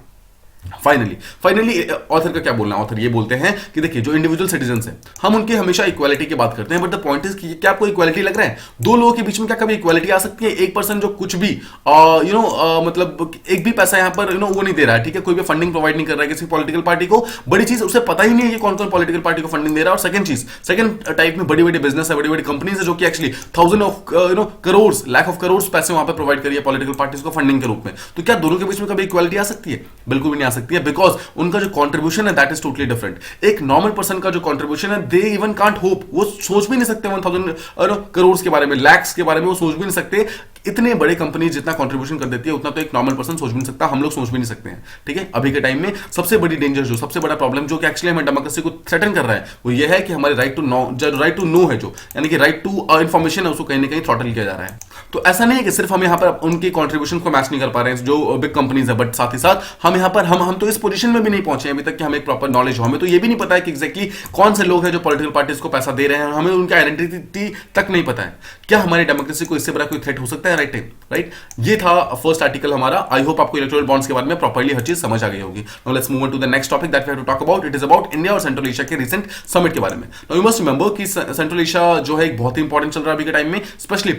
फाइनली ऑथर का क्या बोलना है? ऑथर ये बोलते हैं कि देखिए जो इंडिविजुअल सिटीजन हैं, हम उनके हमेशा इक्वालिटी की बात करते हैं, बट द पॉइंट इज कि क्या आपको इक्वालिटी लग रहा है? दो लोगों के बीच में क्या कभी इक्वालिटी आ सकती है? एक पर्सन जो कुछ भी मतलब एक भी पैसा यहाँ पर वो नहीं दे रहा है, ठीक है, कोई भी फंडिंग प्रोवाइड नहीं कर रहा है किसी पॉलिटिकल पार्टी को, बड़ी चीज उसे पता ही नहीं है कि कौन कौन पॉलिटिकल पार्टी को फंडिंग दे रहा है। और सेकंड टाइप में बड़ी बड़ी बिजनेस है, बड़ी बड़ी कंपनीज है जो कि actually thousand of crore, lakh of crore पैसे वहां पर प्रोवाइड करिए पॉलिटिकल पार्टीज को फंडिंग के रूप में। तो क्या दोनों के बीच में कभी इक्वालिटी आ सकती है? बिल्कुल भी नहीं आ सकती। सकती है, बिकॉज उनका जो कॉन्ट्रीब्यूशन है दैट इज टोटली डिफरेंट। एक नॉर्मल पर्सन का जो कॉन्ट्रीब्यूशन है, दे इवन कांट होप, वो सोच भी नहीं सकते 1000 करोड़ के बारे में, लैक्स के बारे में वो सोच भी नहीं सकते। इतने बड़े कंपनी जितना कंट्रीब्यूशन कर देती है उतना तो एक नॉर्मल पर्सन सोच भी नहीं सकता, हम लोग सोच भी नहीं सकते हैं। ठीक है, अभी के टाइम में सबसे बड़ी डेंजर, जो सबसे बड़ा प्रॉब्लम जो कि एक्चुअली हमें डेमोक्रेसी को थ्रेटन कर रहा है, वो ये है कि हमारे राइट टू नो है, जो यानी कि राइट टू इंफॉर्मेशन है, उसको कहीं ना कहीं थ्रॉटल किया जा रहा है। तो ऐसा नहीं है कि सिर्फ हम यहाँ पर उनकी कॉन्ट्रीब्यूशन को मैच नहीं कर पा रहे हैं जो बिग कंपनीज है, बट साथ ही साथ हम यहाँ पर हम तो इस पोजीशन में भी नहीं पहुंचे अभी तक कि हमें प्रॉपर नॉलेज हो। हमें तो ये भी नहीं पता है कि एग्जैक्टली कौन से लोग हैं जो पॉलिटिकल पार्टीज को पैसा दे रहे हैं, हमें उनकी आइडेंटिटी तक नहीं पता है। क्या हमारी डेमोक्रेसी को इससे बड़ा कोई थ्रेट हो सकता है? राइट। ये था फर्स्ट आर्टिकल हमारा। आई होप आपको इलेक्टोरल बॉन्ड्स के बारे में प्रॉपर्ली हर चीज समझ आ गई होगी। Now let's move on to the next topic that we have to talk about. It is about India और सेंट्रल एशिया के रिसेंट समिट के बारे में। नाउ यू मस्ट रिमेंबर कि सेंट्रल एशिया जो है एक बहुत ही इंपॉर्टेंट चल रहा है अभी के टाइम में, specially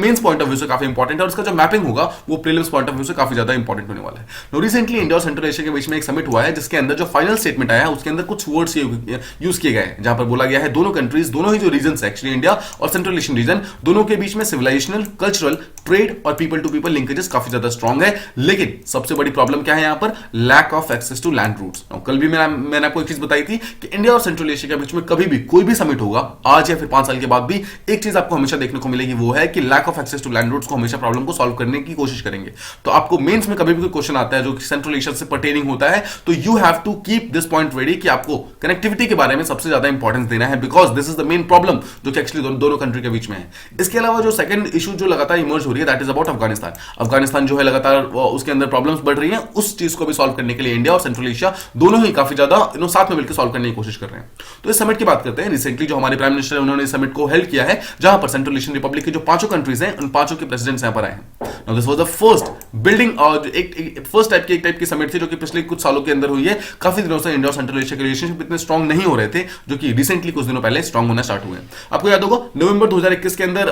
mains point of view से काफी इंपॉर्टेंट है, और उसका जो मैपिंग होगा वो प्रीलिम्स पॉइंट ऑफ व्यू से काफी ज्यादा इंपॉर्टेंट होने वाला है। नाउ रिसेंटली इंडिया और सेंट्रल एशिया के बीच में एक समिट हुआ है, जिसके अंदर जो फाइनल स्टेटमेंट आया है उसके अंदर कुछ वर्ड्स यूज किए गए हैं, जहां पर बोला गया है दोनों कंट्रीज, दोनों ही जो रीजन है एक्चुअली इंडिया और सेंट्रल एशियन रीजन, दोनों के बीच में सिविलाइजेशनल, कल्चरल, ट्रेड और पीपल टू पीपल लिंकेजेस काफी ज्यादा स्ट्रांग है। लेकिन सबसे बड़ी प्रॉब्लम क्या है यहाँ पर? Lack of access to land routes. कल भी मैंने आपको एक चीज बताई थी कि इंडिया और सेंट्रल एशिया के बीच में कभी भी कोई भी समिट होगा, आज या फिर 5 साल के बाद भी, एक चीज आपको हमेशा देखने को मिलेगी, वो है कि lack of access to land routes को हमेशा प्रॉब्लम को सॉल्व करने की कोशिश करेंगे। तो आपको मेंस में कभी भी कोई क्वेश्चन आता है जो सेंट्रल एशिया से पर्टेनिंग होता है, तो you have to keep this point ready कि आपको कनेक्टिविटी के बारे में सबसे ज्यादा इंपॉर्टेंस देना है, because this is the main problem जो कि एक्चुअली दोनों कंट्री के बीच में है। इसके अलावा जो सेकंड इशू जो लगातार इमर्ज हो रही है that is about Afghanistan. Afghanistan जो है लगातार उसके अंदर प्रॉब्लम्स बढ़ रही हैं, उस चीज को भी सॉल्व करने के लिए इंडिया और सेंट्रल एशिया दोनों ही काफी ज्यादा साथ में मिलकर सॉल्व करने की कोशिश कर रहे हैं। तो इस समिट की बात करते हैं। रिसेंटली जो हमारे प्राइम मिनिस्टर है उन्होंने इस समिट को हेल्प किया है, जहां पर सेंट्रल एशियन रिपब्लिक की जो 5 कंट्रीज हैं उन 5 के प्रेसिडेंट्स यहां पर आए हैं। Now this was the first building और एक फर्स्ट टाइप की समिट थी जो कि पिछले कुछ सालों के अंदर हुई है। काफी दिनों से इंडिया और सेंट्रल एशिया के रिलेशनशिप इतने स्ट्रांग नहीं हो रहे थे, जो कि रिसेंटली कुछ दिनों पहले स्ट्रांग होना स्टार्ट हुए हैं। आपको याद होगा नवंबर 2021 के अंदर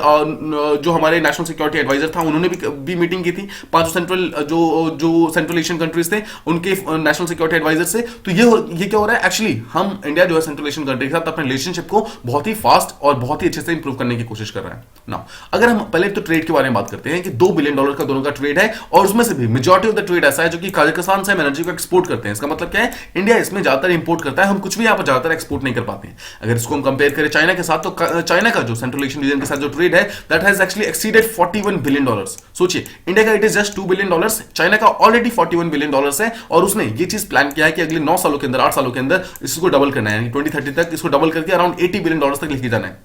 जो हमारे नेशनल सिक्योरिटी एडवाइजर था उन्होंने भी मीटिंग की थी 5 जो सेंट्रल एशियन कंट्रीज थे उनके नेशनल सिक्योरिटी एडवाइजर से। तो ये क्या हो रहा है एक्चुअली, हम इंडिया जो है सेंट्रल एशियन कंट्री के साथ अपने रिलेशनशिप को बहुत ही फास्ट और बहुत ही अच्छे से इंप्रूव करने की कोशिश कर रहा है ना। अगर हम पहले तो ट्रेड के बारे में बात करते हैं कि $2 बिलियन का दोनों का ट्रेड है, और उसमें से भी मेजॉरिटी ऑफ द ट्रेड ऐसा है जो कि कजाकिस्तान से हम एनर्जी को एक्सपोर्ट करते हैं। इसका मतलब क्या है? इंडिया इसमें ज्यादातर इंपोर्ट करता है, हम कुछ भी यहाँ पर ज्यादातर एक्सपोर्ट नहीं कर पाते हैं। अगर इसको हम कंपेयर करें चाइना के साथ, तो चाइना का जो सेंट्रल एशियन रीजन के साथ जो ट्रेड है that has actually exceeded $41 billion. सोचिए, इंडिया का it is just $2 billion, China का ऑलरेडी $41 बिलियन है, और उसने ये चीज प्लान किया है कि अगले 9 सालों के अंदर, 8 सालों के अंदर इसको डबल करना है, यानी 2030 तक इसको डबल करके अराउंड $80 बिलियन तक लेके जाना है।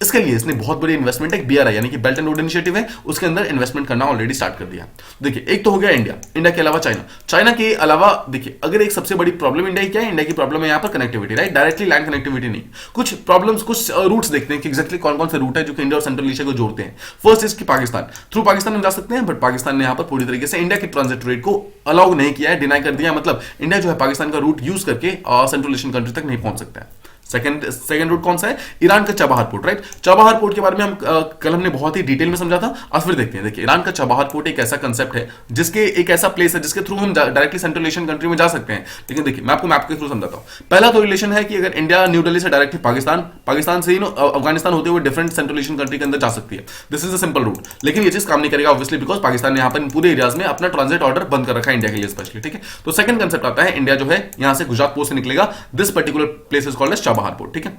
इसके लिए इसने बहुत बड़ी इन्वेस्टमेंट, एक BRI यानी कि बेल्ट एंड रोड इनिशिएटिव है, उसके अंदर इन्वेस्टमेंट करना ऑलरेडी स्टार्ट कर दिया। देखिए, एक तो हो गया इंडिया के अलावा चाइना के अलावा देखिए, अगर एक सबसे बड़ी प्रॉब्लम इंडिया की क्या है? इंडिया की प्रॉब्लम है यहाँ पर connectivity, right? Directly land connectivity नहीं। कुछ प्रॉब्लम्स, कुछ रूट्स देखते हैं कि एग्जैक्टली कौन कौन से रूट है जो कि इंडिया और सेंट्रल एशिया को जोड़ते हैं। फर्स्ट इज कि पाकिस्तान, थ्रू पाकिस्तान हम जा सकते हैं, बट पाकिस्तान ने यहाँ पर पूरी तरीके से इंडिया के ट्रांजिट रेट को अलाउ नहीं किया है, डिनाई कर दिया। मतलब इंडिया जो है पाकिस्तान का रूट यूज करके सेंट्रल एशियन कंट्री तक नहीं पहुंच सकता है। सेकंड रूट कौन सा है? ईरान का Chabahar port, right? Chabahar port के बारे में हम कल हमने बहुत ही डिटेल में समझा था, आज फिर देखते हैं। देखिए, ईरान का चाबहार पोर्ट एक ऐसा कंसेप्ट है, जिसके एक ऐसा प्लेस है जिसके थ्रू हम डायरेक्टली सेंट्रल एशियन कंट्री में जा सकते हैं। लेकिन देखिए, मैं आपको मैप के थ्रू समझाता हूं। पहला तो रिलेशन है कि अगर इंडिया न्यू दिल्ली से डायरेक्टली पाकिस्तान से ही अफगानिस्तान होते हुए डिफरेंट सेंट्रल एशियन कंट्री के अंदर जा सकती है। This is a simple route, लेकिन ये चीज काम नहीं करेगा ऑब्वियसली, बिकॉज पाकिस्तान ने यहाँ पर पूरे एरियाज में अपना ट्रांजिट ऑर्डर बंद कर रखा है इंडिया के लिए स्पेशली, ठीक है? तो सेकंड कंसेप्ट आता है, इंडिया जो है यहाँ से गुजरात पोर्ट से निकलेगा, this particular place is called as Chabahar port, ठीक है?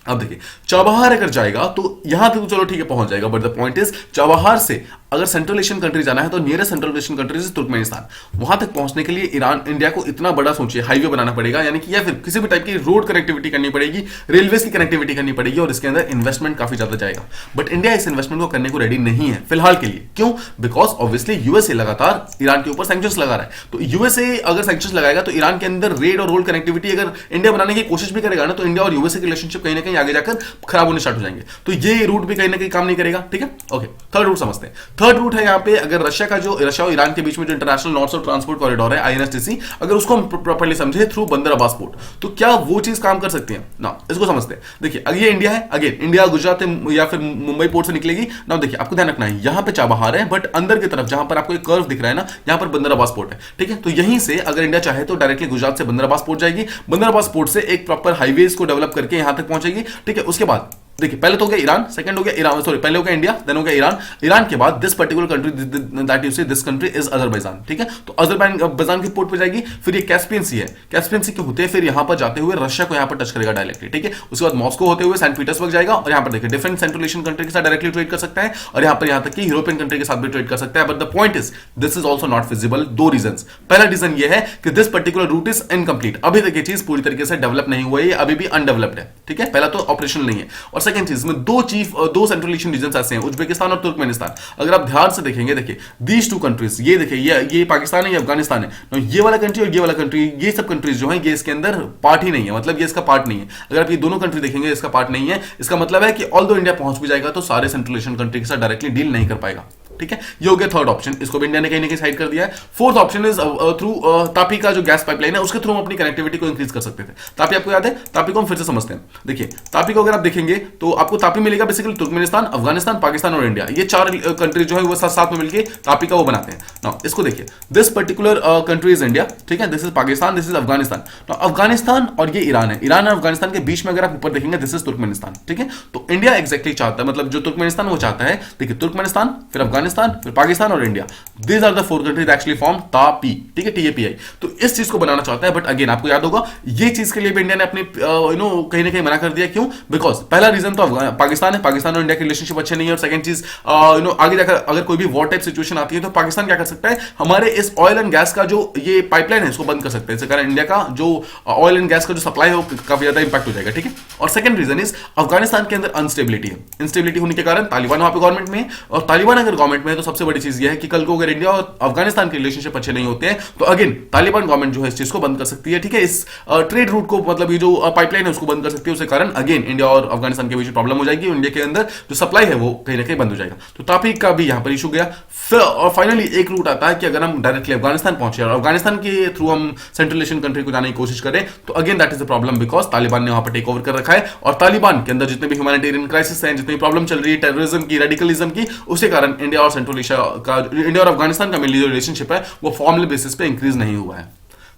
अब देखिए, चाबहार अगर जाएगा तो यहां तक तो चलो ठीक है पहुंच जाएगा, but the point is Chabahar से अगर सेंट्रल एशियन कंट्री जाना है तो nearest central Asian country is Turkmenistan. वहां तक पहुंचने के लिए इंडिया को इतना बड़ा सोचिए हाईवे बनाना पड़ेगा, यानी कि या फिर किसी भी टाइप की रोड कनेक्टिविटी करनी पड़ेगी, रेलवे की कनेक्टिविटी करनी पड़ेगी, और इसके अंदर इन्वेस्टमेंट काफी ज्यादा जाएगा। बट इंडिया इस इन्वेस्टमेंट को करने को रेडी नहीं है फिलहाल के लिए। क्यों? बिकॉज ऑब्वियसली यूएसए लगातार ईरान के ऊपर सैंक्शंस लगा रहा है। तो यूएसए अगर सैंक्शंस लगाएगा तो ईरान के अंदर रेड और रोड कनेक्टिविटी अगर इंडिया बनाने की कोशिश भी करेगा ना, तो इंडिया और यूएसए के रिलेशनशिप कहीं ना कहीं आगे जाकर खराब होने स्टार्ट हो जाएंगे। तो ये रूट भी कहीं ना कहीं काम नहीं करेगा, ठीक है? ओके, थर्ड रूट समझते हैं। थर्ड रूट है यहाँ पे, अगर रशिया और ईरान के बीच में जो international north south transport corridor है INSTC, अगर उसको हम प्रॉपर्ली समझे थ्रू बंदर अब्बास पोर्ट, तो क्या वो चीज काम कर सकती है ना? इसको समझते हैं। देखिए, ये इंडिया है, अगेन इंडिया गुजरात या फिर मुंबई पोर्ट से निकलेगी ना। देखिए, आपको ध्यान रखना है, यहाँ पे चाबहार है, बट अंदर की तरफ जहां पर आपको एक कर्व दिख रहा है ना, यहाँ पर बंदर अब्बास पोर्ट है, ठीक है? तो यहीं से अगर इंडिया चाहे तो डायरेक्टली गुजरात से बंदर अब्बास पोर्ट जाएगी, बंदर अब्बास पोर्ट से एक प्रॉपर हाईवे को डेवलप करके यहां तक पहुंचेगी, ठीक है? उसके बाद देखिए पहले तो हो गया ईरान, सेकंड हो गया ईरान, सॉरी पहले हो गया इंडिया, देन हो गया ईरान, ईरान के बाद this particular country that you से दिस कंट्री इज अजरबैजान, ठीक है। तो अजरबैजान की पोर्ट पे जाएगी, फिर ये कैस्पियन सी है, कैस्पियन सी के होते हैं फिर यहां पर जाते हुए रशिया को यहां पर टच करेगा डायरेक्टली, ठीक है। उसके बाद मॉस्को होते हुए सेंट पीटर्सबर्ग जाएगा और यहां पर देखिए डिफरेंट सेंट्रल एशियन कंट्री के साथ डायरेक्टली ट्रेड कर सकता है और यहां तक कि यूरोपियन कंट्री के साथ भी ट्रेड कर सकता है। But the point is this is also not feasible, दो रीजन। पहला रीजन ये है कि this particular route is incomplete, अभी तक ये चीज पूरी तरीके से डेवलप नहीं हुआ है, अभी भी अनडेवलप्ड है, ठीक है। पहला तो ऑपरेशनल नहीं है, और सेकंड चीज में दो सेंट्रल एशियन रीजन ऐसे हैं, उज्बेकिस्तान और तुर्कमेनिस्तान। अगर आप ध्यान से देखेंगे, देखिए दीज टू कंट्रीज, ये देखिए ये पाकिस्तान है, ये अफगानिस्तान है, ये वाला कंट्री और ये वाला कंट्री, ये सब कंट्रीज जो है ये इसके अंदर पार्ट ही नहीं है, मतलब ये इसका पार्ट नहीं है। अगर आप ये दोनों कंट्री देखेंगे इसका पार्ट नहीं है, इसका मतलब है कि ऑल्दो इंडिया पहुंच भी जाएगा तो सारे सेंट्रल एशियन कंट्री के साथ डायरेक्टली डील नहीं कर पाएगा, ठीक है। ये हो गया थर्ड ऑप्शन, इसको भी इंडिया ने कहीं ना कहीं साइड कर दिया है। Fourth option is through Tapi का जो गैस पाइपलाइन है उसके थ्रू हम अपनी कनेक्टिविटी को इंक्रीज कर सकते थे। तापी आपको याद है, तापी को हम फिर से समझते हैं। देखिए तापी को अगर आप देखेंगे तो आपको तापी मिलेगा बेसिकली तुर्कमेनिस्तान, अफगानिस्तान, पाकिस्तान और इंडिया, ये चार कंट्री जो है वो साथ में मिलकर तापी का वो बनाते हैं। नाउ इसको देखिए, this particular country is India, ठीक है, this is Pakistan, this is Afghanistan. तो अफगानिस्तान और ये ईरान है, ईरान और अफगानिस्तान के बीच में अगर आप ऊपर देखेंगे दिस इज तुर्कमेनिस्तान, ठीक है। तो इंडिया एक्जैक्टली चाहता है, मतलब जो तुर्कमेनिस्तान वो चाहता है, देखिए तुर्कमेनिस्तान, फिर अफगानिस्तान, फिर पाकिस्तान और India, these are the four countries actually form TAPI, ठीक है, TAPI। तो इस चीज को बनाना चाहता है, बट अगेन आपको याद होगा ये चीज के लिए भी इंडिया ने अपने कहीं ना कहीं मना कर दिया। क्यों? बिकॉज पहला रीजन तो पाकिस्तान है, पाकिस्तान और इंडिया के रिलेशनशिप अच्छे नहीं है, और सेकंड चीज आगे जाकर अगर कोई भी वॉर टाइप सिचुएशन आती है तो पाकिस्तान क्या कर सकता है, हमारे इस ऑयल एंड गैस का जो ये पाइपलाइन है इसको बंद कर सकते हैं, इसके कारण इंडिया का जो ऑयल एंड गैस का जो सप्लाई है वो काफी ज्यादा इंपैक्ट हो जाएगा, ठीक है। और सेकंड रीजन इज अफगानिस्तान के अंदर अनस्टेबिलिटी है, इंस्टेबिलिटी होने के कारण तालिबान वहां पे गवर्नमेंट में है, और तालिबान अगर गवर्नमेंट में है तो सबसे बड़ी चीज ये है कि कल को अगर इंडिया और अफगानिस्तान के रिलेशनशिप अच्छे नहीं होते हैं तो अगेन तालिबान गवर्नमेंट जो है इस चीज को बंद कर सकती है, ठीक है, इस ट्रेड रूट को, मतलब ये जो पाइपलाइन है उसको बंद कर सकती है, उसके कारण अगेन इंडिया और अफगानिस्तान के बीच प्रॉब्लम हो जाएगी, इंडिया के अंदर जो सप्लाई है वो कहीं ना कहीं बंद हो जाएगा। तो तापी का भी यहां पर इशू गया। फिर और फाइनली एक रूट आता है कि अगर हम डायरेक्टली अफगानिस्तान पहुंचे और अफगानिस्तान के थ्रू हम सेंट्रल एशियन कंट्री को जाने की कोशिश करें तो again that is a problem, because Taliban ने वहां पर टेक ओवर कर रखा है, और तालिबान के अंदर जितने भी ह्यूमैनिटेरियन क्राइसिस हैं, जितनी प्रॉब्लम चल रही है टेररिज्म की, रेडिकलिज्म की, उसके कारण इंडिया और सेंट्रल एशिया का, इंडिया और अफगानिस्तान का मिली जो रिलेशनशिप है वो फॉर्मल बेसिस पे इंक्रीज नहीं हुआ है।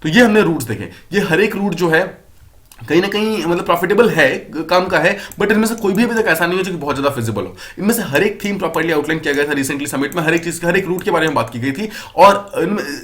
तो ये हमने रूट्स देखे, ये हर एक रूट जो है कहीं ना कहीं मतलब प्रॉफिटेबल है, काम का है, बट इनमें से कोई भी अभी तक ऐसा नहीं हो जो कि बहुत ज्यादा फिजिबल हो। इनमें से हर एक थीम प्रॉपर्ली आउटलाइन किया गया था रिसेंटली समिट में, हर एक चीज हर एक रूट के बारे में बात की गई थी, और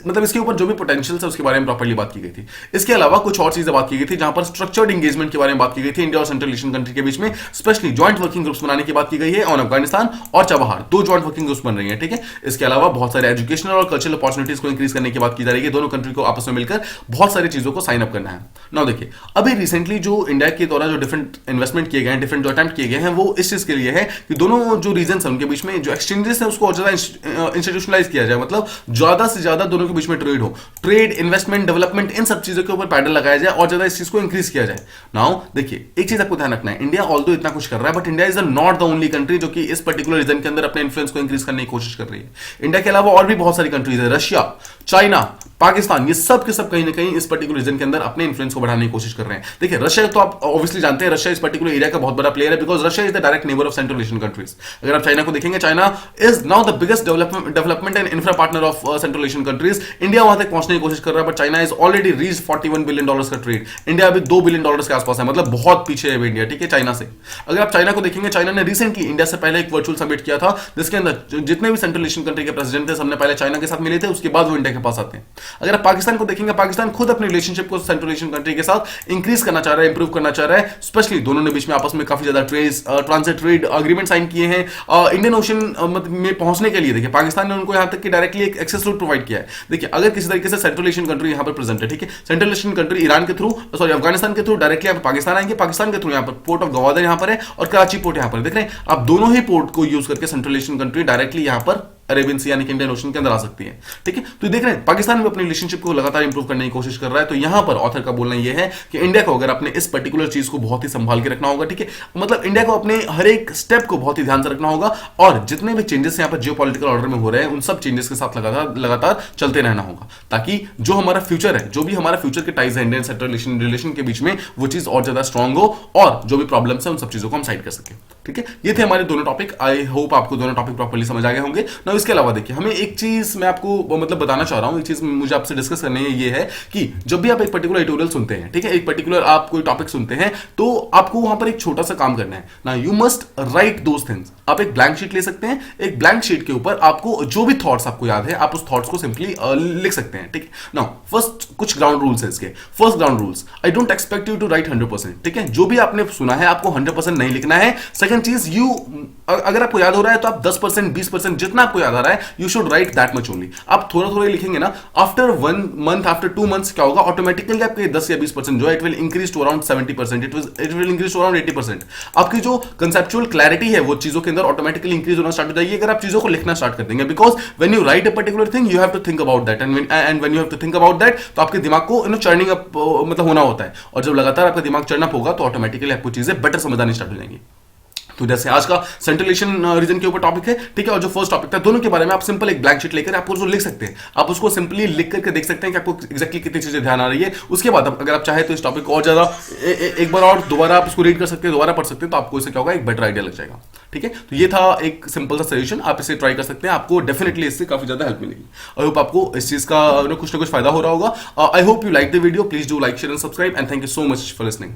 मतलब इसके ऊपर जो भी पोटेंशियल है उसके बारे में प्रॉपर्ली बात की गई थी। इसके अलावा कुछ और चीजें बात की गई थी जहां पर स्ट्रक्चर्ड एंगेजमेंट के बारे में बात की गई थी इंडिया और सेंट्रल एशियन कंट्री के बीच में, स्पेशली ज्वाइंट वर्किंग ग्रुप्स बनाने की बात की गई है ऑन अफगानिस्तान और चबहार, दो ज्वाइंट वर्किंग ग्रुप्स बन रही है, ठीक है। इसके अलावा बहुत सारे एजुकेशनल और कल्चरल अपॉर्चुनिटीज को इंक्रीज करने की बात की जा रही है, दोनों कंट्री को आपस में मिलकर बहुत सारी चीजों को साइन अप करना है। नाउ देखिए अभी रिसेंटली जो इंडिया के द्वारा जो डिफरेंट इन्वेस्टमेंट किए गए हैं, डिफरेंट जो अटेम्प्ट किए गए हैं, वो इस चीज के लिए है कि दोनों जो रीजन्स हैं उनके बीच में जो एक्सचेंजेस है उसको और ज्यादा इंस्टीट्यूशनलाइज किया जाए, मतलब ज्यादा से ज्यादा दोनों के बीच में ट्रेड हो, ट्रेड, इन्वेस्टमेंट, डेवलपमेंट, इन सब चीजों के ऊपर पैडल लगाया जाए और ज्यादा इस चीज को इंक्रीज किया जाए। नाउ देखिए एक चीज आपको ध्यान रखना है, इंडिया ऑल्दो इतना कुछ कर रहा है but India is not the only country जो कि इस पर्टिकुलर रीजन के अंदर अपने इन्फ्लुएंस को इंक्रीज करने की कोशिश कर रही है। इंडिया के अलावा और भी बहुत सारी कंट्रीज है, रशिया, चाइना, पाकिस्तान, ये सब के सब कहीं ना कहीं इस पर्टिकुलर रीजन के अंदर अपने इन्फ्लुएंस को बढ़ाने की कोशिश कर रहे हैं। देखिए रशिया तो आप ऑब्वियसली जानते हैं, रशिया इस पर्टिकुलर एरिया का बहुत बड़ा प्लेयर है, because Russia is the direct neighbour of central Asian countries. अगर आप चाइना को देखेंगे, China is now the biggest development and infra partner of central Asian countries. India वहां तक पहुंचने की कोशिश कर रहा है, but China is already reach $41 billion का ट्रेड, इंडिया अभी $2 बिलियन के आसपास है, मतलब बहुत पीछे है इंडिया, ठीक है, चाइना से। अगर आप चाइना को देखेंगे, चाइना ने रिसेंटली इंडिया से पहले एक वर्चुअल समिट किया था जिसके अंदर जितने भी सेंट्रल एशियन कंट्री के प्रेसिडेंट थे सबने पहले चाइना के साथ मिले थे, उसके बाद वो इंडिया के पास आते हैं। अगर आप पाकिस्तान को देखेंगे, पाकिस्तान खुद अपने रिलेशनशिप को सेंट्रल एशियन कंट्री के साथ इंक्रीज करना चाह रहा है, इंप्रूव करना चाह रहा है, स्पेशली दोनों ने बीच में आपस में काफी ज्यादा ट्रांजिट ट्रेड अग्रीमेंट साइन किए हैं इंडियन ओशन में पहुंचने के लिए। देखिए पाकिस्तान ने उनको यहां तक कि डायरेक्टली एक एक्सेस रूट प्रोवाइड किया है। देखिए अगर किसी तरीके से सेंट्रल एशियन कंट्री यहां पर प्रेजेंट है, ठीक है, सेंट्रल एशियन कंट्री ईरान के थ्रू, सॉरी अफगानिस्तान के थ्रू डायरेक्टली यहां पर पाकिस्तान आएंगे, पाकिस्तान के थ्रू यहां पर पोर्ट ऑफ गवादर यहां पर है और कराची पोर्ट यहां पर, देख रहे हैं आप, दोनों ही पोर्ट को यूज करके सेंट्रल एशियन कंट्री डायरेक्टली यहां पर अरेबियन सी यानी कि इंडियन ओशन के अंदर आ सकती है, ठीक है। तो देख रहे हैं पाकिस्तान भी अपनी रिलेशनशिप को लगातार इंप्रूव करने की कोशिश कर रहा है। तो यहां पर ऑथर का बोलना यह है कि इंडिया को अगर अपने इस पर्टिकुलर चीज को बहुत ही संभाल के रखना होगा, ठीक है, मतलब इंडिया को अपने हर एक स्टेप को बहुत ही ध्यान से रखना होगा, और जितने भी चेंजेस यहां पर जियोपॉलिटिकल ऑर्डर में हो रहे हैं उन सब चेंजेस के साथ लगातार चलते रहना होगा, ताकि जो हमारा फ्यूचर है, जो भी हमारा फ्यूचर के टाइज है इंडियन सेंट्रल एशियन रिलेशन के बीच में, वो चीज और ज्यादा स्ट्रांग हो और जो भी प्रॉब्लम्स है उन सब चीजों को हम साइड कर सके, ठीक है। ये थे हमारे दोनों टॉपिक। आई होप आपको दोनों टॉपिक प्रॉपर्ली समझ आ गए होंगे। नाउ इसके अलावा देखिए, हमें एक चीज मैं आपको मतलब बताना चाह रहा हूं, एक चीज मुझे आपसे डिस्कस करनी है, ये है कि जब भी आप एक पर्टिकुलर ट्यूटोरियल सुनते हैं, ठीक है, एक पर्टिकुलर आप कोई टॉपिक सुनते हैं, तो आपको वहां पर एक छोटा सा काम करना है ना, you must write those things. आप एक ब्लैंक शीट ले सकते हैं, एक ब्लैंक शीट के ऊपर आपको जो भी थॉट्स आपको याद है, आप उस थॉट्स को सिंपली लिख सकते हैं, ठीक है। नाउ फर्स्ट कुछ ग्राउंड रूल्स है इसके। First ground rules, I don't expect you to write 100%, ठीक है, जो भी आपने सुना है आपको 100% नहीं लिखना है। सेकंड चीज, यू अगर आपको याद हो रहा है तो आप 10% 20% जितना आपको याद आ रहा है, you should write that much only. आप थोड़ा थोड़ा लिखेंगे ना, आफ्टर 1 मंथ आफ्टर 2 मंथ्स क्या होगा, ऑटोमेटिकली आपके 10 या 20% जो है, it will increase to around 70%, it will increase to around 80%। आपकी जो कंसेप्चुअल क्लैरिटी है वो चीजों के अंदर ऑटोमेटिकली इंक्रीज होना स्टार्ट हो जाएगी अगर आप चीजों को लिखना स्टार्ट कर देंगे। Because when you write a particular thing, you have to think about that, and when you have to think about that, तो आपके दिमाग को चर्निंग अप मतलब होना होता है, और जब लगातार आपका दिमाग चर्न अप होगा तो ऑटोमेटिकली आपको चीजें बेटर समझ आनी स्टार्ट हो जाएंगी। तो जैसे आज का सेंट्रलेशन रीजन के ऊपर टॉपिक है, ठीक है, और जो फर्स्ट टॉपिक था, दोनों के बारे में आप सिंपल एक ब्लैंक शीट लेकर आप उसको लिख सकते हैं। आप उसको सिंपली लिख करके देख सकते हैं कि आपको एक्जैक्टली कितनी चीजें ध्यान आ रही है। उसके बाद अगर आप चाहे तो इस टॉपिक को और ज्यादा एक बार और दोबारा आप इसको रीड कर सकते हैं, दोबारा पढ़ सकते हैं, तो आपको इससे क्या होगा, एक बेटर आइडिया लग जाएगा, ठीक है। तो ये था एक सिंपल सा सजेशन, आप इसे ट्राई कर सकते हैं, आपको डेफिनेटली इससे काफी ज्यादा हेल्प मिलेगी। आई होप आपको इस चीज का कुछ ना कुछ फायदा हो रहा होगा। I hope you like the video, please do like share and subscribe, and thank you so much for listening.